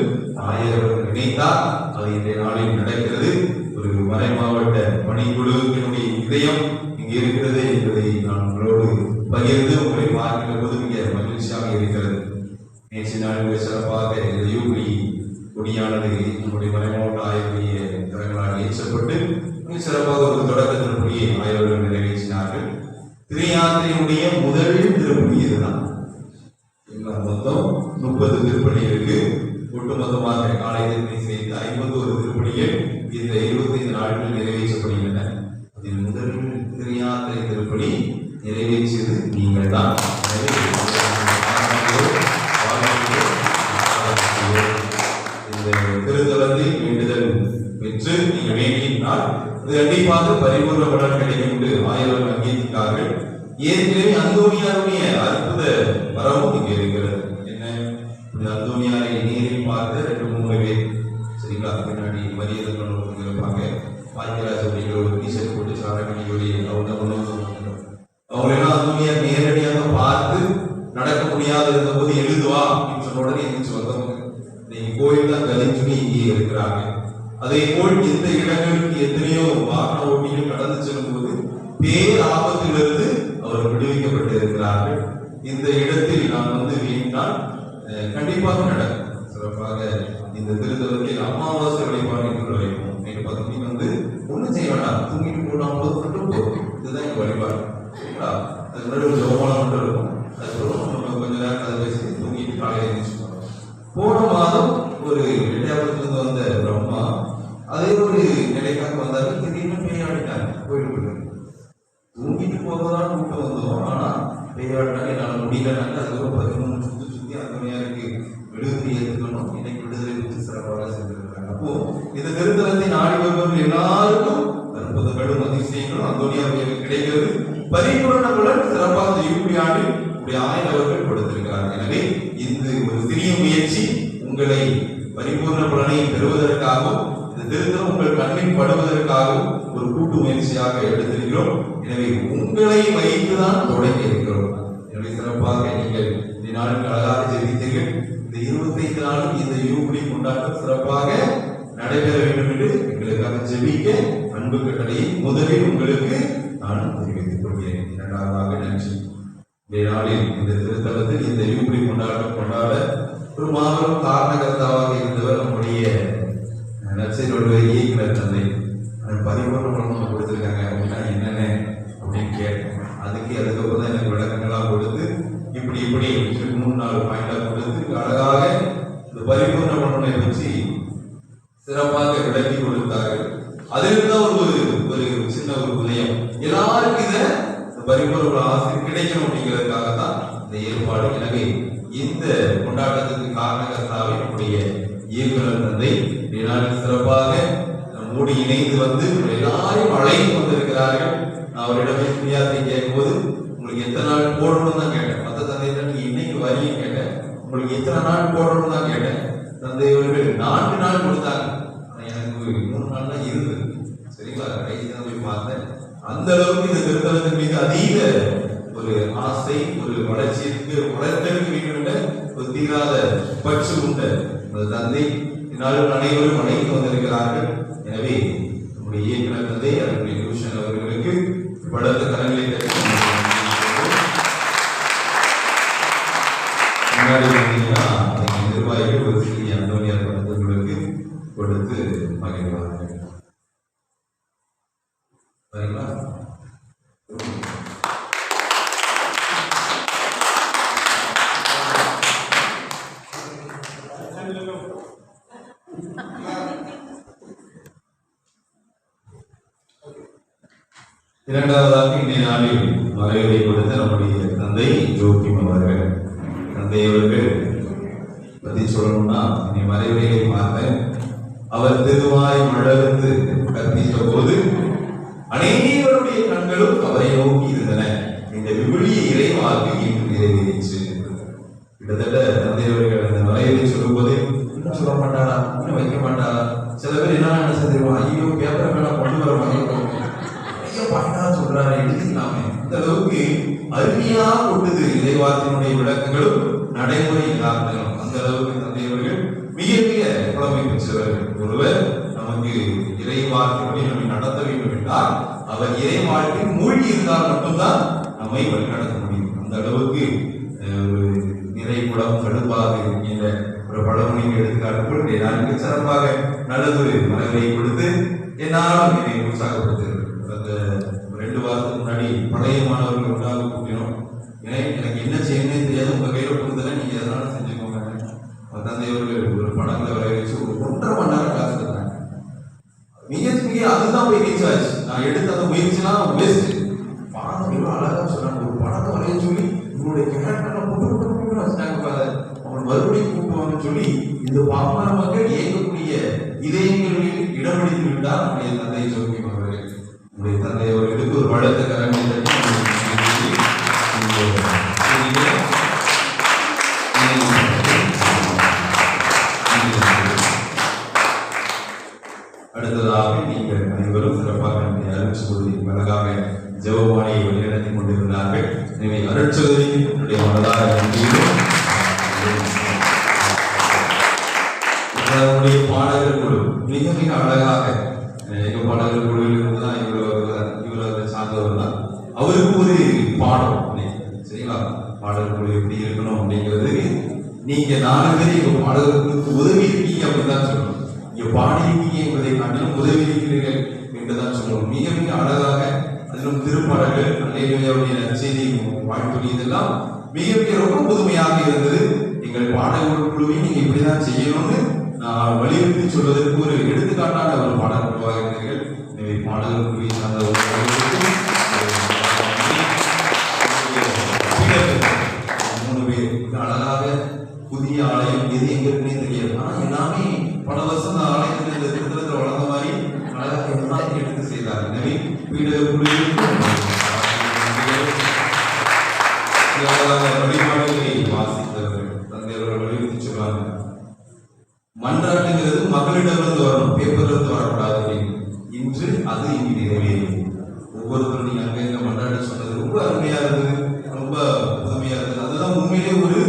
ஆயிரவர்கள் நினைத்தார். அது இன்றைய நாளில் நடக்கிறது. ஒரு மறை மாவட்ட பணிக்குழுவினுடைய இதயம் இங்கே இருக்கிறது என்பதை நான் உங்களோடு பகிர்ந்து உங்களை பார்க்கின்ற போது மிக மகிழ்ச்சியாக இருக்கிறது. நேற்று நாள் சிறப்பாக இந்த யூபிலி கொடியானது நம்முடைய மறை மாவட்ட ஆய்வுடைய திறங்களால் ஏற்றப்பட்டு மிக சிறப்பாக ஒரு தொடக்கத்தினுடைய ஆய்வுகள் நிறைவேற்றினார்கள். திரையாத்திரையுடைய முதல் திருப்பணி இதுதான். மொத்தம் 30 திருப்பணி இருக்கு. ஒட்டுமொத்தமாக ஆலயத்தினை சேர்த்து 51 திருப்பணிகள் இந்த 25 நாட்கள் நிறைவேற்றப்படுகின்றன. அதில் முதல் திரையாத்திரை திருப்பணி நிறைவேற்றியது நீங்கள் தான். இந்த திருத்தலத்தில் வேண்டுதல் பெற்று நீங்கள் வேண்டினால் இது கண்டிப்பாக பரிபூர்ண பலன் கிடைக்கும் என்று ஆயிரம் அங்கீகரித்தார்கள். ஏற்கனவே அந்தோனியாருடைய அற்புத வரவும் இங்கே இருக்கிறது. என்ன, அந்தோனியாரை நேரில் பார்த்து 2-3 பேர் சரிங்களா, பின்னாடி மரியாதை இருப்பாங்க. பாக்கியராஜ் அப்படிங்கிற ஒரு டீஷர்ட் போட்டு சாரங்கடி அவங்களெல்லாம் அந்தோனியார் நேரடியாக பார்த்து நடக்க முடியாத இருந்த போது எழுதுவா அப்படின்னு சொன்ன உடனே எந்திரிச்சு வந்தவங்க. நீங்க கோயில் தான் கலிஞ்சுன்னு இங்கே இருக்கிறாங்க. அதே போல் இந்த இடங்களுக்கு எத்தனையோ வாகன ஓட்டிகள் கடந்து செல்லும் போது பேர் ஆபத்திலிருந்து அவர் விடுவிக்கப்பட்டு இருக்கிறார்கள். இந்த இடத்தில் நான் வேண்டினால் கண்டிப்பாக நடக்கும். சிறப்பாக இந்த திருத்தலத்தில் அமாவாசை வழிபாடு என்று வைப்போம். 10 மணிக்கு ஒன்றும் செய்ய வேண்டாம், தூங்கிட்டு போனால் மட்டும் போதும். இதுதான் எங்கள் வழிபாடு. சரிங்களா? அது முன்னாடி ஒரு ஜோமானம் மட்டும் இருக்கும். அதுக்கப்புறம் நம்ம கொஞ்ச நேரம் அதை பேசி தூங்கிட்டு காலையில் எழுந்திரிச்சு போனோம். போன மாதம் ஒரு எட்டாயிரத்துலேருந்து வந்த பிரம்மா அதே ஒரு நிலைக்காக வந்தாரு. திடீர்னு பேயாடிட்டாங்க. கோயிலுக்குள்ள தூங்கிட்டு போகதான் கூட்டம் வந்தோம். ஆனா பேயாடினாங்க, என்னால் முடியலனாங்க. அதுக்கப்புறம் 13 சுத்தி அந்தமையாருக்கு விடுதலை ஏற்றுக்கணும். இன்னைக்கு விடுதலை குறித்து சிறப்பாக செஞ்சிருக்காங்க. அப்போ இந்த திருத்தலத்தை நாடி வருபவர்கள் எல்லாருக்கும் அற்புதங்களும் அதிசயங்களும் அந்தோனியாவுக்கு கிடைக்கிறது. பரிபூரண பலன் சிறப்பாக யூபி ஆண்டில் நம்முடைய ஆயர் அவர்கள் கொடுத்திருக்கிறார். எனவே இந்த ஒரு சிறிய முயற்சி உங்களை பரிபூர்ண பலனை பெறுவதற்காகவும் இந்த திருத்தம் உங்கள் கண்ணில் படுவதற்காகவும் ஒரு கூட்டு முயற்சியாக எடுத்திருக்கிறோம். எனவே உங்களை வைத்துதான் தொடங்க இருக்கிறோம். எனவே சிறப்பாக நீங்கள் இந்த நாளுக்கு அழகாக ஜெபித்தீர்கள். இந்த 25 நாளும் இந்த யூபிலி கொண்டாட்டம் சிறப்பாக நடைபெற வேண்டும் என்று எங்களுக்காக ஜெபிக்க அன்பு கட்டளையை முதலில் உங்களுக்கு நான் தெரிவித்துக் கொள்கிறேன். இரண்டாவதாக நன்றி. இந்த நாளில் இந்த திருத்தலத்தில் இந்த யூபிலி கொண்டாட்டம் கொண்டாட ஒரு மாபெரும் காரணகர்த்தாவாக இருந்தவர் நம்முடைய நற்செய்தியோட இயக்குனர் தந்தை. பரிபூர்ண பலன் கொடுத்திருக்காங்க அப்படின்னா என்னென்ன அப்படின்னு கேட்டேன். அதுக்கப்புறம் தான் எனக்கு விளக்கங்கள்லாம் கொடுத்து இப்படி 3-4 பாயிண்டா கொடுத்து அழகாக இந்த பரிபூர்ண பலனை பற்றி சிறப்பாக விளக்கி கொடுத்தார்கள். அதிலிருந்தான் ஒரு சின்ன ஒரு உதயம். எல்லாருக்கும் இதை பரிபூர்ண ஆசிரியர் கிடைக்கணும் அப்படிங்கிறதுக்காக தான் இந்த ஏற்பாடு. எனவே இந்த கொண்டாட்டத்துக்கு காரணகர்த்தாவை நம்முடைய இயக்குனர் தந்தை சிறப்பாக மூடி இணைந்து வந்து எல்லாரையும் அழைத்து வந்திருக்கிறார்கள். நான் அவரிடமே புரியாதை கேட்கும்போது உங்களுக்கு எத்தனை நாள் போடணும் தான் கேட்டேன். மற்ற தந்தையிட்ட நீங்க இன்னைக்கு வரையும் கேட்டேன். உங்களுக்கு எத்தனை நாள் போடணும் தான் கேட்டேன். தந்தை அவர்கள் 4 நாள் கொடுத்தாங்க. எனக்கு 3 நாள் தான் இருந்தது. சரிங்களா? கடைசி தான் போய் பார்த்தேன். அந்த அளவுக்கு இந்த திருத்தலத்தின் மீது அதீத ஒரு ஆசை, ஒரு வளர்ச்சிக்கு வளர்த்தெடுக்க வேண்டும் என்ற ஒரு தீராத பற்று உண்ட அந்த தந்தை இந்நாளில் அனைவரும் அழைத்து வந்திருக்கிறார்கள். எனவே நம்முடைய இயக்குனர் தந்தை அவருடைய டியூஷன் அவர்களுக்கு பலத்த கரங்களை நிர்வாகிகள் ஒரு சிறிய அந்தோனியார் படங்களுக்கு கொடுத்து மகிழ்வார்கள். சரிங்களா? இரண்டாவதாக இன்றைய நாளில் மறைவுரை கொடுத்த நம்முடைய தந்தை ஜோக்கிம் அவர்கள். தந்தை அவர்கள் பற்றி சொல்லணும்னா இன்னைக்கு மறைவுரையை பார்த்தேன். அவர் திருவாய் மழந்து கற்பித்த போது அனைவருடைய கண்களும் அவரை நோக்கி இருந்தன. இந்த விவிலிய இறைவாக்கு இன்று நிறைவேறிச்சு. கிட்டத்தட்ட தந்தை அவர்கள் அந்த மறைவுரை சொல்லும் போது இன்னும் சொல்ல மாட்டாரா, இன்னும் வைக்க மாட்டாரா? சில பேர் என்ன செஞ்சிருவான், ஐயோ பேப்பர் மேல கொண்டு வர மாதிரி சொல்றாரு, எழுதிக்கலாமே. இந்த அளவுக்கு அருமையா கொண்டது இறைவாக்கினுடைய விளக்கங்களும் நடைமுறை யதார்த்தங்களும். அந்த அளவுக்கு தந்தையவர்கள் மிக மிக புலமை பெற்றவர்கள். ஒருவர் நமக்கு இறைவாக்கினுடைய நம்மை நடத்த வேண்டும் என்றால் அவர் இறை வாழ்க்கையில் மூழ்கி இருந்தால் மட்டும்தான் நம்மை வழிநடத்த முடியும். அந்த அளவுக்கு ஒரு நிறைகுடம் கடுப்பாக என்கின்ற ஒரு பழமொழிக்கு எடுத்துக்காட்டு நான்கு சிறப்பாக நல்லதொரு மரங்களை கொடுத்து என்னாலும் என்னை உற்சாகப்படுத்துகிறது. அந்த 2 வாரத்துக்கு முன்னாடி பழைய மாணவர்கள் ஒன்றாக கூட்டினோம். ஏன்னா எனக்கு என்ன செய்யணும்னே தெரியாது, உங்க கையில கொடுத்தல நீங்க எதனாலும் செஞ்சுக்கோங்க. தந்தை அவர்கள் ஒரு படங்களை வர வச்சு ஒரு 1.5 மணி நேரம் கிளாஸ் எடுத்தாங்க. மிக அதுதான் போய் ரீச் ஆச்சு. நான் எடுத்த அந்த முயற்சிலாம் வேஸ்ட். படம் எவ்வளவு அழகா சொன்னாங்க. ஒரு படத்தை வரைய சொல்லி உங்களுடைய கேரக்டர் போட்டு வச்சுட்டாங்க. அவங்க மறுபடியும் கூப்பிடுவாங்கன்னு சொல்லி இந்த பாமர மக்கள் இயங்கக்கூடிய இதயங்களில் இடம் பிடித்து விட்டார் நம்முடைய தந்தை ஜோக்கிம் அவர்கள். நம்முடைய தந்தை அவர்களுக்கு ஒரு பலத்த கரங்களை அடுத்ததாக நீங்கள் அனைவரும் சிறப்பாக அருட்சகோதரி அழகாக ஜெபமானியை வழிநடத்தி கொண்டிருந்தார்கள். எனவே அருட்சகோதரி என்னுடைய மனதார நம்முடைய பாடகர் குழு மிக மிக அழகாக எங்க பாடகர் குழுவில் இருந்துதான் இவர் சார்ந்தவர் தான். அவருக்கு ஒரு பாடம் சரிங்களா, பாடகர் குழு எப்படி இருக்கணும் அப்படிங்கிறது நீங்க 4 பேர் எங்க பாடகர்களுக்கு உதவி இருக்கீங்க அப்படின்னு தான் சொல்லணும். இங்க பாடி இருக்கீங்க என்பதை காட்டிலும் உதவி இருக்கிறீர்கள் என்றுதான் சொல்லணும். மிக மிக அழகாக அதிலும் திருப்பாடல்கள் அல்லேலூயாவுடைய நற்செய்தி வாழ்த்துறை இதெல்லாம் மிக மிக ரொம்ப புதுமையாக இருந்தது. எங்கள் பாடகர் குழுவை நீங்க இப்படிதான் செய்யணும்னு நான் வலியுறுத்தி சொல்வதற்கு ஒரு எடுத்துக்காட்டான ஒரு பாடல் குழுவாக இருந்தீர்கள். எனவே பாடகர் குழுவை சார்ந்த 3 பேர் அழகாக புதிய ஆலயம் எது எங்க இருக்குன்னே தெரியாது. ஆனா எல்லாமே பல வருஷம் அந்த ஆலயத்தில் இந்த திருத்தலத்தில் வளர்ந்த மாதிரி அழகாக எல்லாத்தையும் எடுத்து செய்தார். எனவே பீடக குழுவிற்கு வழிபாடுகளை வாசித்தவர்கள் தந்தையர்கள் வலியுறுத்தி சொல்றாங்க. மன்றாட்டுங்கிறது மக்களிடமிருந்து வரணும், பேப்பர்ல இருந்து வரக்கூடாது. இன்று அது இனி நிறைவேறும். ஒவ்வொருத்தரும் நீங்க அங்க இந்த மன்றாட்டு சொன்னது ரொம்ப அருமையா இருந்தது, ரொம்ப புதுமையா இருந்தது. அதெல்லாம் உண்மையிலே ஒரு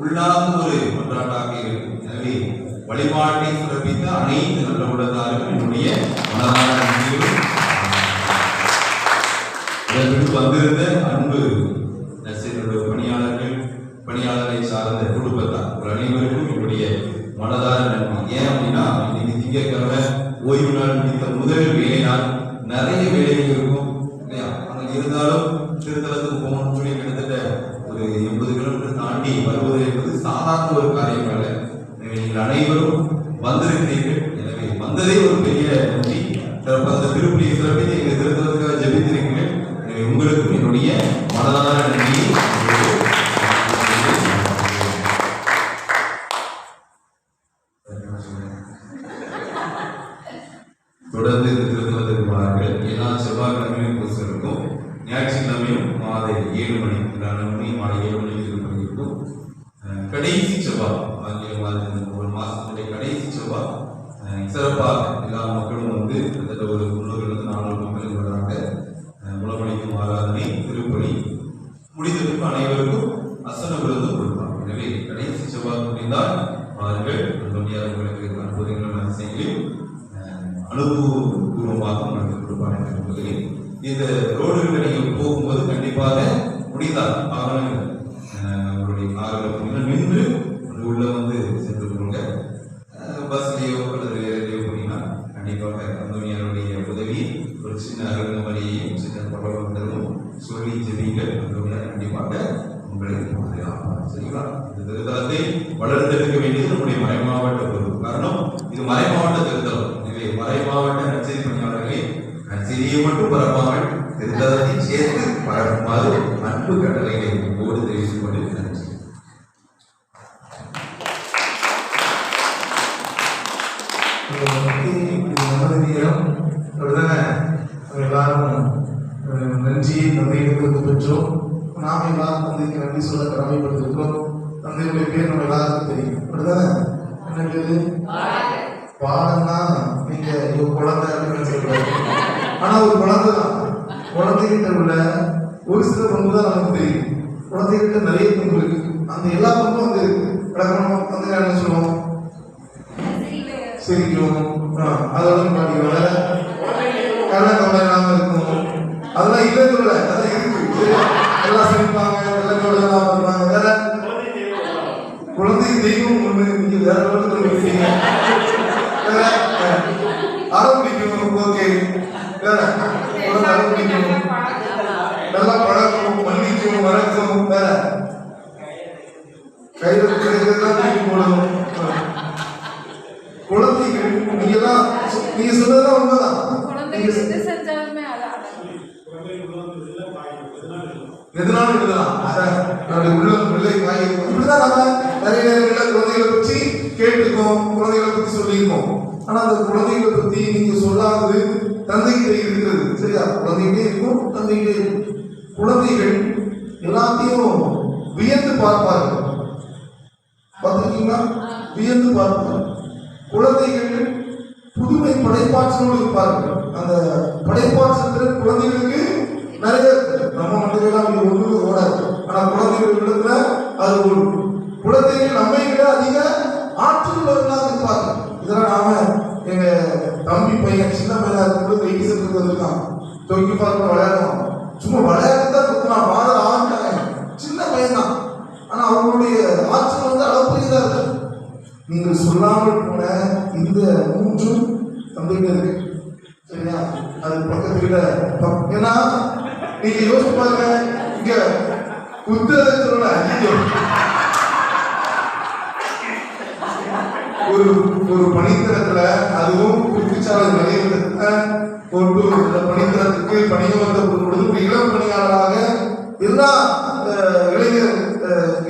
உள்ளார்ந்த ஒரு மன்றாட்டாக இருக்கு. எனவே வழிபாட்டை சிறப்பித்த அனைத்து நல்ல உள்ளதாருக்கும் என்னுடைய மனதான நன்றிகளும். இதற்கு வந்திருந்த அன்பு நர்சரியுடைய பணியாளரை சார்ந்த குடும்பத்தார் அனைவருக்கும் என்னுடைய மனதார நன்றி. ஏன் அப்படின்னா இன்னைக்கு திங்கட்கிழமை ஓய்வு நாள் முடித்த முதல் வேலை நாள், நிறைய வேலைகள் இருக்கும் இல்லையா? ஆனால் இருந்தாலும் திருத்தலத்துக்கு போகணும்னு சொல்லி கிட்டத்தட்ட ஒரு 80 கிலோமீட்டர் தாண்டி வருவது என்பது சாதாரண ஒரு காரியம் அல்ல. எனவே நீங்கள் அனைவரும் வந்திருக்கிறீர்கள். எனவே வந்ததே ஒரு பெரிய நன்றி. அந்த திருப்பலியை சிறப்பித்து எங்கள் திருத்தலத்துக்காக ஜெபித்திருக்கிறீர்கள். எனவே உங்களுக்கும் என்னுடைய மனதார நன்றி. தொடர்ந்து இந்த திருத்தலத்துக்கு வாருங்கள். எல்லா செவ்வாய்க்கிழமையும் பூசை இருக்கும். ஞாயிற்றுக்கிழமையும் மாலை 7 மணி, மாலை 7 மணிக்கு திருப்பலி இருக்கும். கடைசி செவ்வாய், ஆங்கில மாதத்தின் ஒரு மாசத்துடைய கடைசி செவ்வாய் சிறப்பாக எல்லா மக்களும் வந்து கிட்டத்தட்ட ஒரு 300-400 மக்கள் வர்றாங்க. உளமளிக்கும் ஆராதனை, திருப்பலி முடிந்ததற்கு அனைவருக்கும் அசன விருதும் கொடுப்பாங்க. எனவே கடைசி செவ்வாய் முடிந்தால் அவர்கள் உங்களுக்கு அற்புதங்கள் அதிசயங்களையும் அனுபவபூர்வமாக உங்களுக்கு கொடுப்பாங்க என்பதில் இந்த ரோடுகளில் நீங்கள் போகும்போது கண்டிப்பாக முடிந்தால் உங்களுடைய காரில் நின்று உள்ள வந்து சென்று கொள்ளுங்க. பஸ்லேயோ அல்லது வேலையோ போனீங்கன்னா கண்டிப்பாக அந்தோனியாருடைய உதவி ஒரு சின்ன அருள்மலையையும் சின்ன பரவலும் சொல்லி ஜெபிங்கள். அந்தோனியார் கண்டிப்பாக உங்களுக்கு சரிங்களா? இந்த திருத்தலத்தை வளர்த்தெடுக்க வேண்டியது நம்முடைய மறைமாவட்ட பொறுப்பு. காரணம் இது மறைமாவட்ட திருத்தலம். எனவே மறைமாவட்ட நற்செய்தி பணியாளர்களை நற்செய்தியை மட்டும் பரப்பாமல் திருத்தலத்தை சேர்த்து பரப்புமாறு அன்பு கட்டளைகளை ஓடு தெரிவித்துக் கொண்டு நன்றி. எல்லாரும் நன்றியை தந்தையிடமிருந்து பெற்றோம். நாம் எல்லாரும் தந்தைக்கு நன்றி சொல்ல கடமைப்பட்டிருக்கிறோம். தந்தையுடைய பேர் நம்ம எல்லாருக்கும் தெரியும். அப்படிதானே? என்ன பேரு? பாடம்னா நீங்க குழந்தை அப்படின்னு சொல்றாரு. ஆனா ஒரு குழந்தை தான். குழந்தைகிட்ட உள்ள ஒரு சில பண்பு தான் நமக்கு தெரியும். குழந்தைகிட்ட நிறைய பண்பு இருக்கு. அந்த எல்லா பண்பும் வந்து இருக்கு. விளக்கணும் வந்து என்ன சொல்லுவோம்? சிரிக்கும், அதோட பாடிக்கல கள்ளக்கவலை இல்லாம இருக்கும். அதெல்லாம் இல்லைன்னு இல்லை, அதான் இருக்கு. எல்லாம் சிரிப்பாங்க, கள்ளக்கவலை இல்லாம இருப்பாங்க. வேற குழந்தை தெய்வம் ஒண்ணு, நீங்க வேற குழந்தைங்க வேற ஆரம்பிக்கும். ஓகே, வேற குழந்தை ஆரம்பிக்கும், நல்லா பழக்கம், மன்னிக்கும், வளர்க்கும். வேற கையில கிடைக்கிறதுலாம் தூக்கி போடணும். குழந்தைகள் நீங்க சொன்னதுதான் உண்மைதான். எதனாலும் எழுதலாம். உள்ளம் பிள்ளை காய் இப்படிதான் நம்ம நிறைய நேரங்களில் குழந்தைகளை பற்றி கேட்டிருக்கோம், குழந்தைகளை பற்றி சொல்லியிருக்கோம். ஆனா அந்த குழந்தைகளை பற்றி நீங்க சொல்லாதது தந்தைகிட்ட இருக்கிறது. சரியா? குழந்தைகிட்டே இருக்கும், தந்தைகிட்டே இருக்கும். குழந்தைகள் எல்லாத்தையும் வியந்து பார்ப்பார்கள். பார்த்துருக்கீங்களா? வியந்து பார்ப்பார்கள். குழந்தைகள் புதுமை படைப்பாற்றலோடு இருப்பார்கள். அந்த படைப்பாற்றல் குழந்தைகளுக்கு நிறைய நம்ம மனிதர்களாம் ஒன்று ஓடாது. ஆனா குழந்தைகளிடத்துல அது ஒரு குழந்தைகள் நம்மை விட அதிக ஆற்றல் உள்ளவர்களாக இருப்பார்கள். இதெல்லாம் நாம எங்க தம்பி பையன் சின்ன பையனா இருக்கும்போது வெயிட் சென்டருக்கு வந்திருக்கான். தொங்கி பார்க்க விளையாடுவான். சும்மா விளையாட்டுதான் கொடுத்தான். ஃபாதர் ஆகிட்டாங்க. சின்ன பையன் தான். ஆனா அவங்களுடைய ஆற்றல் வந்து அளப்பரியதா இருக்கு. நீங்கள் சொல்லாமல் போன இந்த மூன்றும் தந்தைங்க இருக்கு. சரியா? அது பக்கத்துல ஏன்னா நீங்க யோசிச்சு பாருங்க. இங்க புத்தரை சொல்ல ஒரு பணித்தரத்துல அதுவும் குறிப்பிச்சாலை நிலையத்துல கொண்டு பணித்தரத்துக்கு பணியம் வந்த பொழுது ஒரு இளம் பணியாளராக எல்லா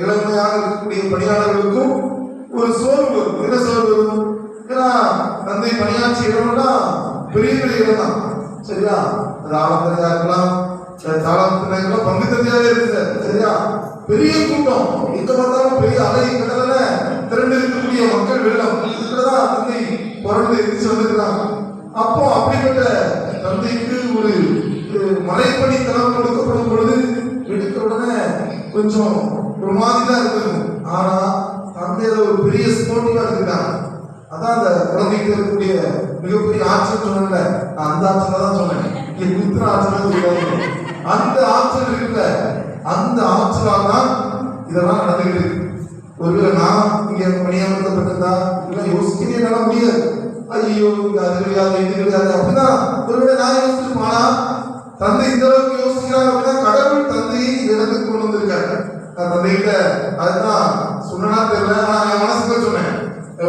இளமையாக இருக்கக்கூடிய பணியாளர்களுக்கும் ஒரு சோர்வு வரும். என்ன சோர்வு வரும்? ஏன்னா தந்தை பணியாட்சி இடம்னா பெரிய பெரிய இடம் தான். சரியா? அது ஆழத்திரையா இருக்கலாம், தாளத்திரையா இருக்கலாம், பங்கு தந்தையாவே இருக்கு. சரியா? பெரிய கூட்டம், எங்க பார்த்தாலும் பெரிய அலை கடல திரண்டு இருக்கக்கூடிய மக்கள் வெள்ளம். இதுக்குள்ளதான் தந்தை புரண்டு எரிச்சு வந்திருக்கிறாங்க. அப்போ அப்படிப்பட்ட தந்தைக்கு ஒரு மலைப்பணித்தனம் கொடுக்கப்படும் பொழுது எடுத்த உடனே கொஞ்சம் ஒரு மாதிரி தான் இருக்குது. ஆனா தந்தையில ஒரு பெரிய ஸ்போர்ட்டிவா இருக்காங்க. அதான் அந்த குழந்தைக்கு இருக்கக்கூடிய மிகப்பெரிய ஆற்றல் சொன்னேன்ல, அந்த ஆற்றல தான் சொன்னேன், இங்க குத்துற ஆற்றல். அந்த ஆற்றல் இருக்குல்ல, அந்த ஆற்றலால் தான் இதெல்லாம் நடந்துகிட்டு இருக்கு. ஒருவேளை நான் இங்க பணியாமர்த்தப்பட்டிருந்தா இதெல்லாம் யோசிக்கவே என்னால முடியாது. ஐயோ இங்க அது கிடையாது இது கிடையாது அப்படிதான் ஒருவேளை நான் யோசிச்சிருப்பேன். ஆனா தந்தை இந்த அளவுக்கு யோசிக்கிறாங்க அப்படின்னா கடவுள் தந்தையை இடத்துக்கு கொண்டு வந்திருக்காரு. நான் தந்தைகிட்ட அதுதான் சொன்னா தெரியல, ஆனா என் மனசுல சொன்னேன்,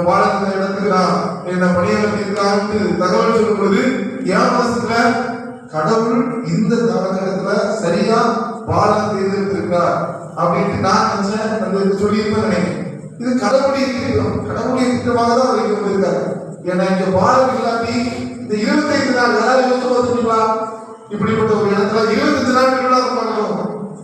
பாடத்தின் இடத்துக்கு நான் என்ன பணியாமர்த்தி இருக்கான்னு தகவல் சொல்லும் பொழுது என் மனசுல கடவுள் இந்த காலகட்டத்துல சரியா பாடம் தேர்ந்தெடுத்திருக்கிறார் அப்படின்ட்டு நான் நினைச்சேன். அந்த சொல்லியிருப்பேன் நினைக்கிறேன். இது கடவுளுடைய திட்டம், கடவுளுடைய திட்டமாக தான் வைக்க வந்திருக்காரு. ஏன்னா இங்க பாடம் இல்லாட்டி இந்த 25 நாள் யாரும் யோசிச்சு பார்த்துருக்கீங்களா? இப்படிப்பட்ட ஒரு இடத்துல 25 நாள் திருவிழா கொண்டாடுறோம்.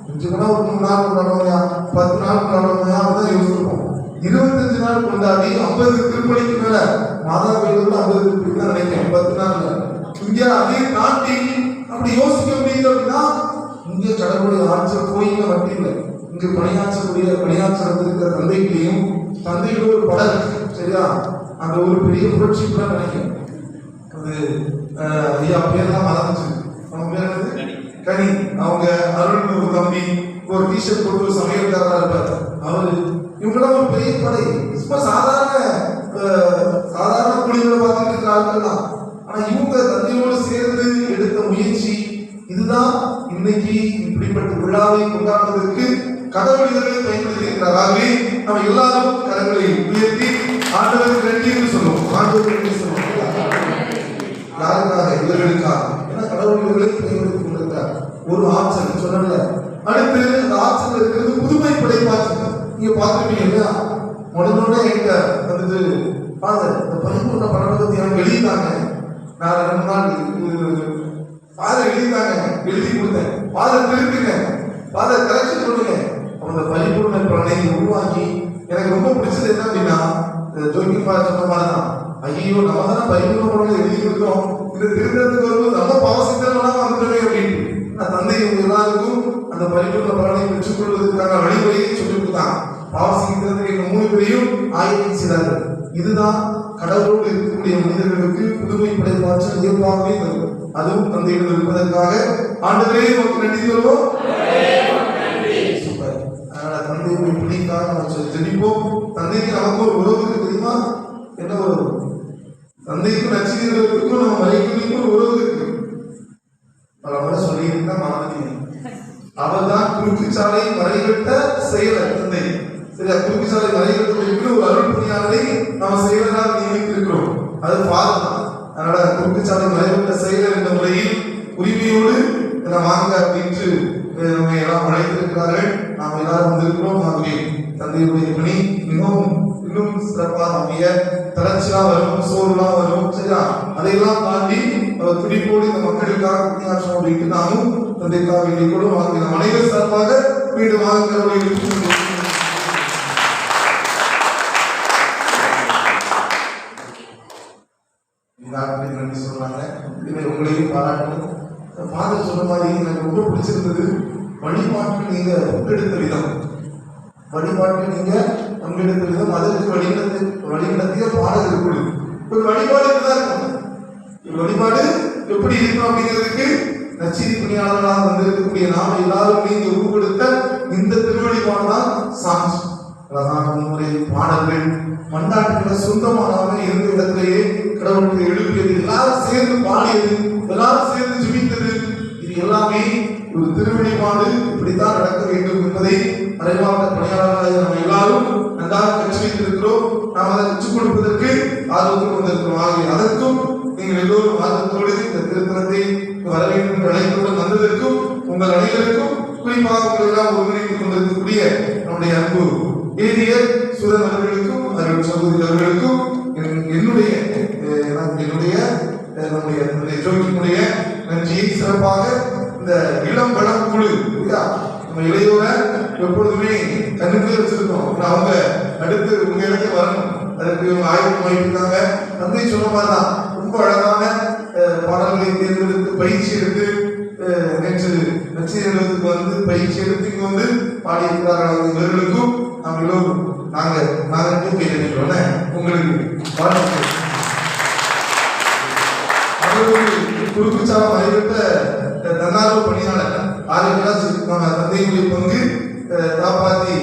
கொஞ்சம் கூட ஒரு 3 நாள் கொண்டாடுவோம்யா, 10 நாள் கொண்டாடுவோம்யா, அப்படிதான் யோசிச்சிருப்போம். 25 நாள் கொண்டாடி 50 திருப்பணிக்கு மேல மாதா கோயிலுக்கு 50 திருப்பணி தான் நினைக்கிறேன். 10 நாள்ல இங்க அதையும் தாண்டி அப்படி யோசிக்க முடியுது அப்படின்னா இங்க கடவுளுடைய ஆற்றல் கோயில மட்டும் இல்லை, இங்க பணியாற்றக்கூடிய தந்தைகளையும் தந்தையோட ஒரு படம் இருக்கு சரியா? அந்த ஒரு பெரிய புரட்சி கூட நினைக்கிறேன். அது ஐயா பேர் தான் மறந்துச்சு, அவங்க பேர் வந்து கனி. அவங்க அருள் ஒரு தம்பி, ஒரு டிஷர்ட் போட்டு ஒரு சமையல்காரா இருப்பாரு அவரு. இவங்கெல்லாம் ஒரு பெரிய படை. சும்மா சாதாரண குடிகளை பார்த்துட்டு இருக்கிற ஆட்கள் தான். ஆனா இவங்க தந்தையோடு சேர்ந்து எடுத்த முயற்சி இதுதான் இன்னைக்கு இப்படிப்பட்ட விழாவை கொண்டாடுவதற்கு கடவுள் இதர்களை பயன்படுத்தி இருக்கிறார். ஆகவே நம்ம எல்லாரும் கரங்களை உயர்த்தி ஆண்டவருக்கு நன்றி என்று சொல்லுவோம். ஆண்டவருக்கு நன்றி சொல்லுவோம். யாருக்காக? இவர்களுக்காக. ஏன்னா கடவுள் இவர்களை பயன்படுத்தி கொண்டிருக்கிறார். ஒரு ஆற்றல் சொல்லல. அடுத்து அந்த ஆற்றல் இருக்கிறது புதுமை படைப்பாற்றல். நீங்க பார்த்துருப்பீங்க இல்லையா? உடனே எங்க வந்துட்டு ஃபாதர் இந்த பரிபூர்ண படத்தை எனக்கு எழுதிட்டாங்க. நான் 2 நாள் ஃபாதர் எழுதிட்டாங்க, எழுதி கொடுத்தேன். ஃபாதர் திருப்பிங்க, ஃபாதர் கரெக்ஷன் பண்ணுங்க. அந்த பரிபூர்ண பலனை உருவாக்கி எனக்கு ரொம்ப பிடிச்சது என்ன அப்படின்னா, ஜோக்கி ஃபாதர் சொன்ன மாதிரி தான், ஐயோ நம்ம தானே பரிபூர்ண பலனை எழுதி கொடுத்தோம், இந்த திருத்தத்துக்கு வரும்போது நம்ம பாவசித்தலாம் வந்துட்டோமே அப்படின்னு. நான் தந்தை உங்க எல்லாருக்கும் அந்த பரிபூர்ண பலனை பெற்றுக்கொள்வதற்கான வழிமுறையை சொல்லிக் கொடுத்தாங்க. பாவசிக்கிறதுக்கு எங்க 3 பேரையும் ஆய்வு செய்தார்கள். இதுதான் கடவுளோடு இருக்கக்கூடிய மனிதர்களுக்கு புதுமை படைப்பாற்றல் இயல்பாகவே தரும். அதுவும் தந்தையிடம் இருப்பதற்காக ஆண்டவரே நமக்கு நன்றி சொல்வோம். சூப்பர். அதனால தந்தையுடைய பிள்ளைக்காக நம்ம ஜெபிப்போம். தந்தைக்கு நமக்கு ஒரு உறவு இருக்கு தெரியுமா? என்ன உறவு? தந்தைக்கும் நட்சத்திரங்களுக்கும் நம்ம மறைக்கும் ஒரு உறவு இருக்கு. பல முறை சொல்லியிருந்தா மறந்துட்டீங்க. அவர் தான் குறுக்குச்சாலை மறைவிட்ட செயலர் தந்தை. சரியா? குறுக்குச்சாலை மறைவிட்டு ஒரு அருள் பணியாளரை நாம் செயலராக நியமித்திருக்கிறோம். அது ஃபாதர் தான். அதனால குறுக்குச்சாலை மறைவிட்ட செயலர் என்ற முறையில் உரிமையோடு வாங்க அப்படின்ட்டு நம்ம எல்லாம் அழைத்திருக்கிறார்கள். நாம் எல்லாரும் வந்திருக்கிறோம். ஆகவே தந்தையுடைய பணி மிகவும் இன்னும் சிறப்பாக அமைய தளர்ச்சியாக வரும், சோறுலாம் வரும் சரியா? அதையெல்லாம் தாண்டி துடிப்போடு இந்த மக்களுக்காக பணியாற்றோம் அப்படின்ட்டு நாமும் தந்தைக்காக வேண்டிக்கொள்ளும். ஆகவே நம் அனைவர் சார்பாக மீண்டும் வாங்க நன்றி சொல்றாங்க. இதை உங்களையும் பாராட்டணும். ஃபாதர் சொன்ன மாதிரி எனக்கு ரொம்ப பிடிச்சிருந்தது. வழிபாட்டில் நீங்க பங்கெடுத்த விதம், வழிபாட்டில் நீங்க பங்கெடுத்த விதம், அதற்கு வழிநடத்திய பாடல் குழு. ஒரு வழிபாடு இப்படிதான் இருக்கும். ஒரு வழிபாடு எப்படி இருக்கும் அப்படிங்கிறதுக்கு நச்சீதி பணியாளர்களாக வந்திருக்கக்கூடிய நாம எல்லாரும் நீங்க உருவெடுத்த இந்த திருவழிபாடு தான் சாட்சி. அழகான முறை பாடல்கள், மண்டாட்டுகளை சொந்தமானவங்க இருந்த இடத்திலேயே கடவுளுக்கு எழுப்பியது, எல்லாரும் சேர்ந்து பாடியது, எல்லாரும் சேர்ந்து ஜெபித்தது, இது எல்லாமே ஒரு திருவழிபாடு இப்படித்தான் நடக்க வேண்டும் என்பதை மறைமாவட்ட பணியாளர்களாக நம்ம எல்லாரும் நன்றாக கற்று வைத்திருக்கிறோம். நாம் அதை கற்றுக் கொடுப்பதற்கு ஆர்வத்தில் வந்திருக்கிறோம். ஆகவே அதற்கும் நீங்கள் எல்லோரும் ஆர்வத்தோடு இந்த திருத்தலத்தை வர வேண்டும் என்ற அழைப்புடன் வந்ததற்கும் உங்கள் அனைவருக்கும், குறிப்பாக உங்களை எல்லாம் ஒருங்கிணைத்துக் கொண்டிருக்கக்கூடிய நம்முடைய அன்பு ஏரியர் சுதன் அவர்களுக்கும் அவர்கள் சகோதரி அவர்களுக்கும் என்னுடைய நம்முடைய ஜோக்கினுடைய நன்றியை சிறப்பாக இந்த இளம் வளம் குழு நம்ம இளையோரை எப்பொழுதுமே கண்ணுக்குள்ளே வச்சிருக்கோம். அவங்க அடுத்து உங்க இடத்துல வரணும், அதற்கு இவங்க ஆயத்தமாயிட்டு இருக்காங்க. தந்தை சொன்ன மாதிரி தான் ரொம்ப அழகான பாடல்களை தேர்ந்தெடுத்து பயிற்சி எடுத்து நேற்று நச்சீரத்துக்கு வந்து பயிற்சி எடுத்து இங்க வந்து பாடியிருக்கிறார்கள். இவர்களுக்கும் நாம் எல்லோரும் நாங்கள் கையெழுக்கிறோம் உங்களுக்கு வாழ்த்துக்கள். குறுக்குச்சால மறைவிட்ட தன்னார்வ பணியாளர் ஆரோக்கியராஜ் தந்தையுடைய பங்கு காப்பாற்றி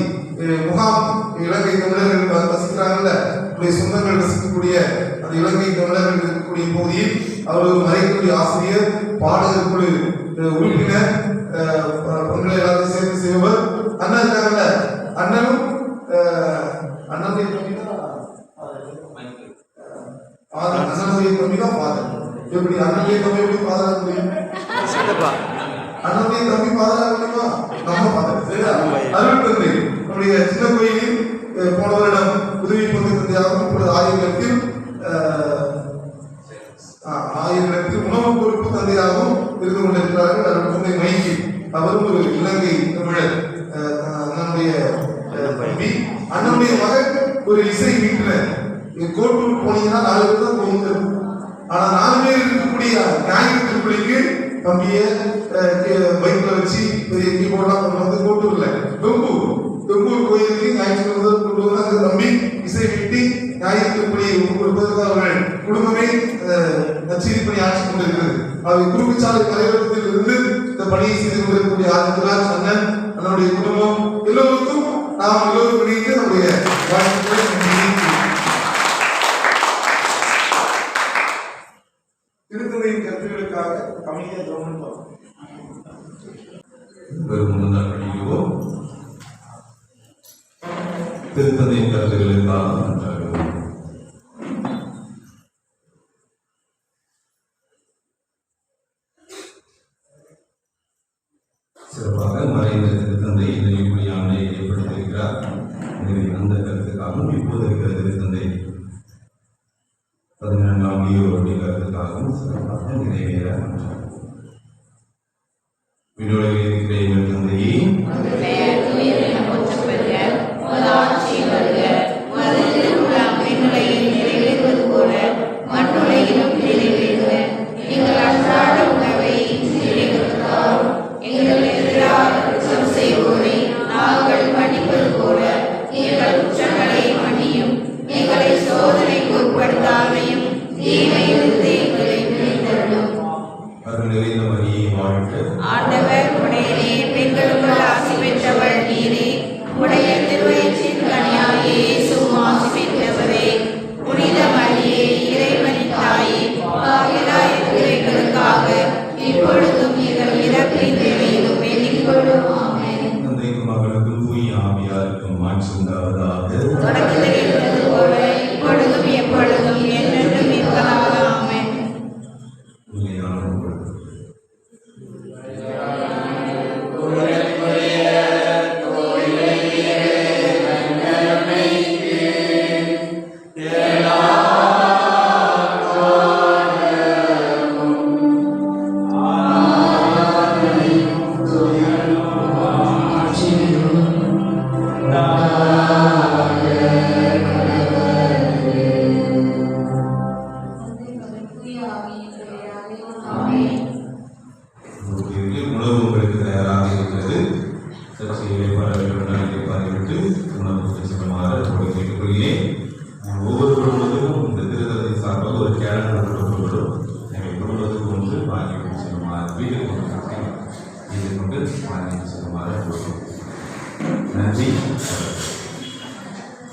முகாம் இலங்கை தமிழர்கள் வசிக்கிறாங்கல்ல, சொந்தங்கள் வசிக்கக்கூடிய அந்த இலங்கை தமிழர்கள் இருக்கக்கூடிய பகுதியில் அவர்கள் மறைக்கக்கூடிய ஆசிரியர், பாடகர் குழு உறுப்பினர், பங்களை எல்லாத்தையும் சேர்ந்து செய்வர். அண்ணன் இருக்காங்கல்ல, அண்ணனும் அண்ணனுடைய தம்பி தான் ஃபாதர். எப்படி அண்ணனுடைய தம்பி எப்படி பாதுகாக்க முடியும்? அண்ணனுடைய தம்பி பாதுகாக்க முடியுமா? நம்ம பாதுகாக்க அருள் தந்தை நம்முடைய சின்ன கோயிலில் போன வருடம் உதவி பங்கு தந்தையாகவும் இப்பொழுது ஆயிரத்தில் உணவு பொறுப்பு தந்தையாகவும் இருந்து கொண்டிருக்கிறார்கள். அருள் தந்தை மைக்கி அவரும் ஒரு இலங்கை தமிழர் அண்ணனுடைய தம்பி. அண்ணனுடைய மகன் ஒரு இசை வீட்டினர். கோட்டூர் போனீங்கன்னா 4 பேர் தான் போயிட்டு, ஆனா 4 பேர் இருக்கக்கூடிய ஞாயிறு திருப்பலிக்கு தம்பிய பைக்ல வச்சு பெரிய கீபோர்ட்லாம் கொண்டு வந்து கோட்டூர்ல தொங்கூர் கோயிலுக்கு ஞாயிற்றுக்கிழமை கொண்டு வந்து அந்த தம்பி இசை வீட்டி ஞாயிறு திருப்பலி அவர்கள் குடும்பமே நச்சீரி பணி ஆட்சி கொண்டிருக்கிறது. அவை குறுக்குச்சாலை தலைவரத்தில் இருந்து இந்த பணியை செய்து கொண்டிருக்கக்கூடிய ஆதித்யராஜ் அண்ணன், அண்ணனுடைய குடும்பம் எல்லோருக்கும் நாம் எல்லோரும் இணைந்து நம்முடைய வாழ்த்துக்களை திருத்தந்தையின் கருத்துக்களுக்காக கவிஞர் கவர்மெண்ட் படிக்குவோம். திருத்தந்தையின் கருத்துக்களுக்காக சிறப்பாக மறைந்த திருத்தந்தை இப்படியானை ஏற்படுத்தியிருக்கிறார். அந்த கருத்துக்காகவும் இப்போது இருக்கிற திருத்தந்தை 14ஆம் லியோ கருத்துக்காகவும் சிறப்பாக நிறைவேற விடுதலையில் இருக்கிற எங்கள் தந்தையை நிறைவேறுவது போல மண்ணுலகிலும் நிறைவேறுக. எங்கள் அன்றாட உணவை எங்கள் எதிராக குற்றம் செய்வோரை நாங்கள் மன்னிப்பது போல எங்கள் குற்றங்களை மன்னியும். எங்களை சோதனைக்கு உட்படுத்தாமையும் தீமையிலிருந்து எங்களை விடுவித்தருளும். அருள் நிறைந்த மரியே வாழ்க. ஆண்டவர் உடையனே, பெண்களுக்குள் ஆசி பெற்றவள் நீரே. உடைய திருவயிற்றின் கனியாகிய இயேசுவும் ஆசி பெற்றவரே. புனித மரியே, இறைவனின் தாயே, பாவிகளாய் இருக்கிற எங்களுக்காக இப்பொழுதும் எங்கள் இறப்பின் வேளையிலும் வேண்டிக் கொள்ளும். ஆமென். தந்தைக்கும் மகனுக்கும் தூய ஆவியாருக்கும் மாற்றி உண்டாவதாக. தொடக்கத்தில் இருந்தது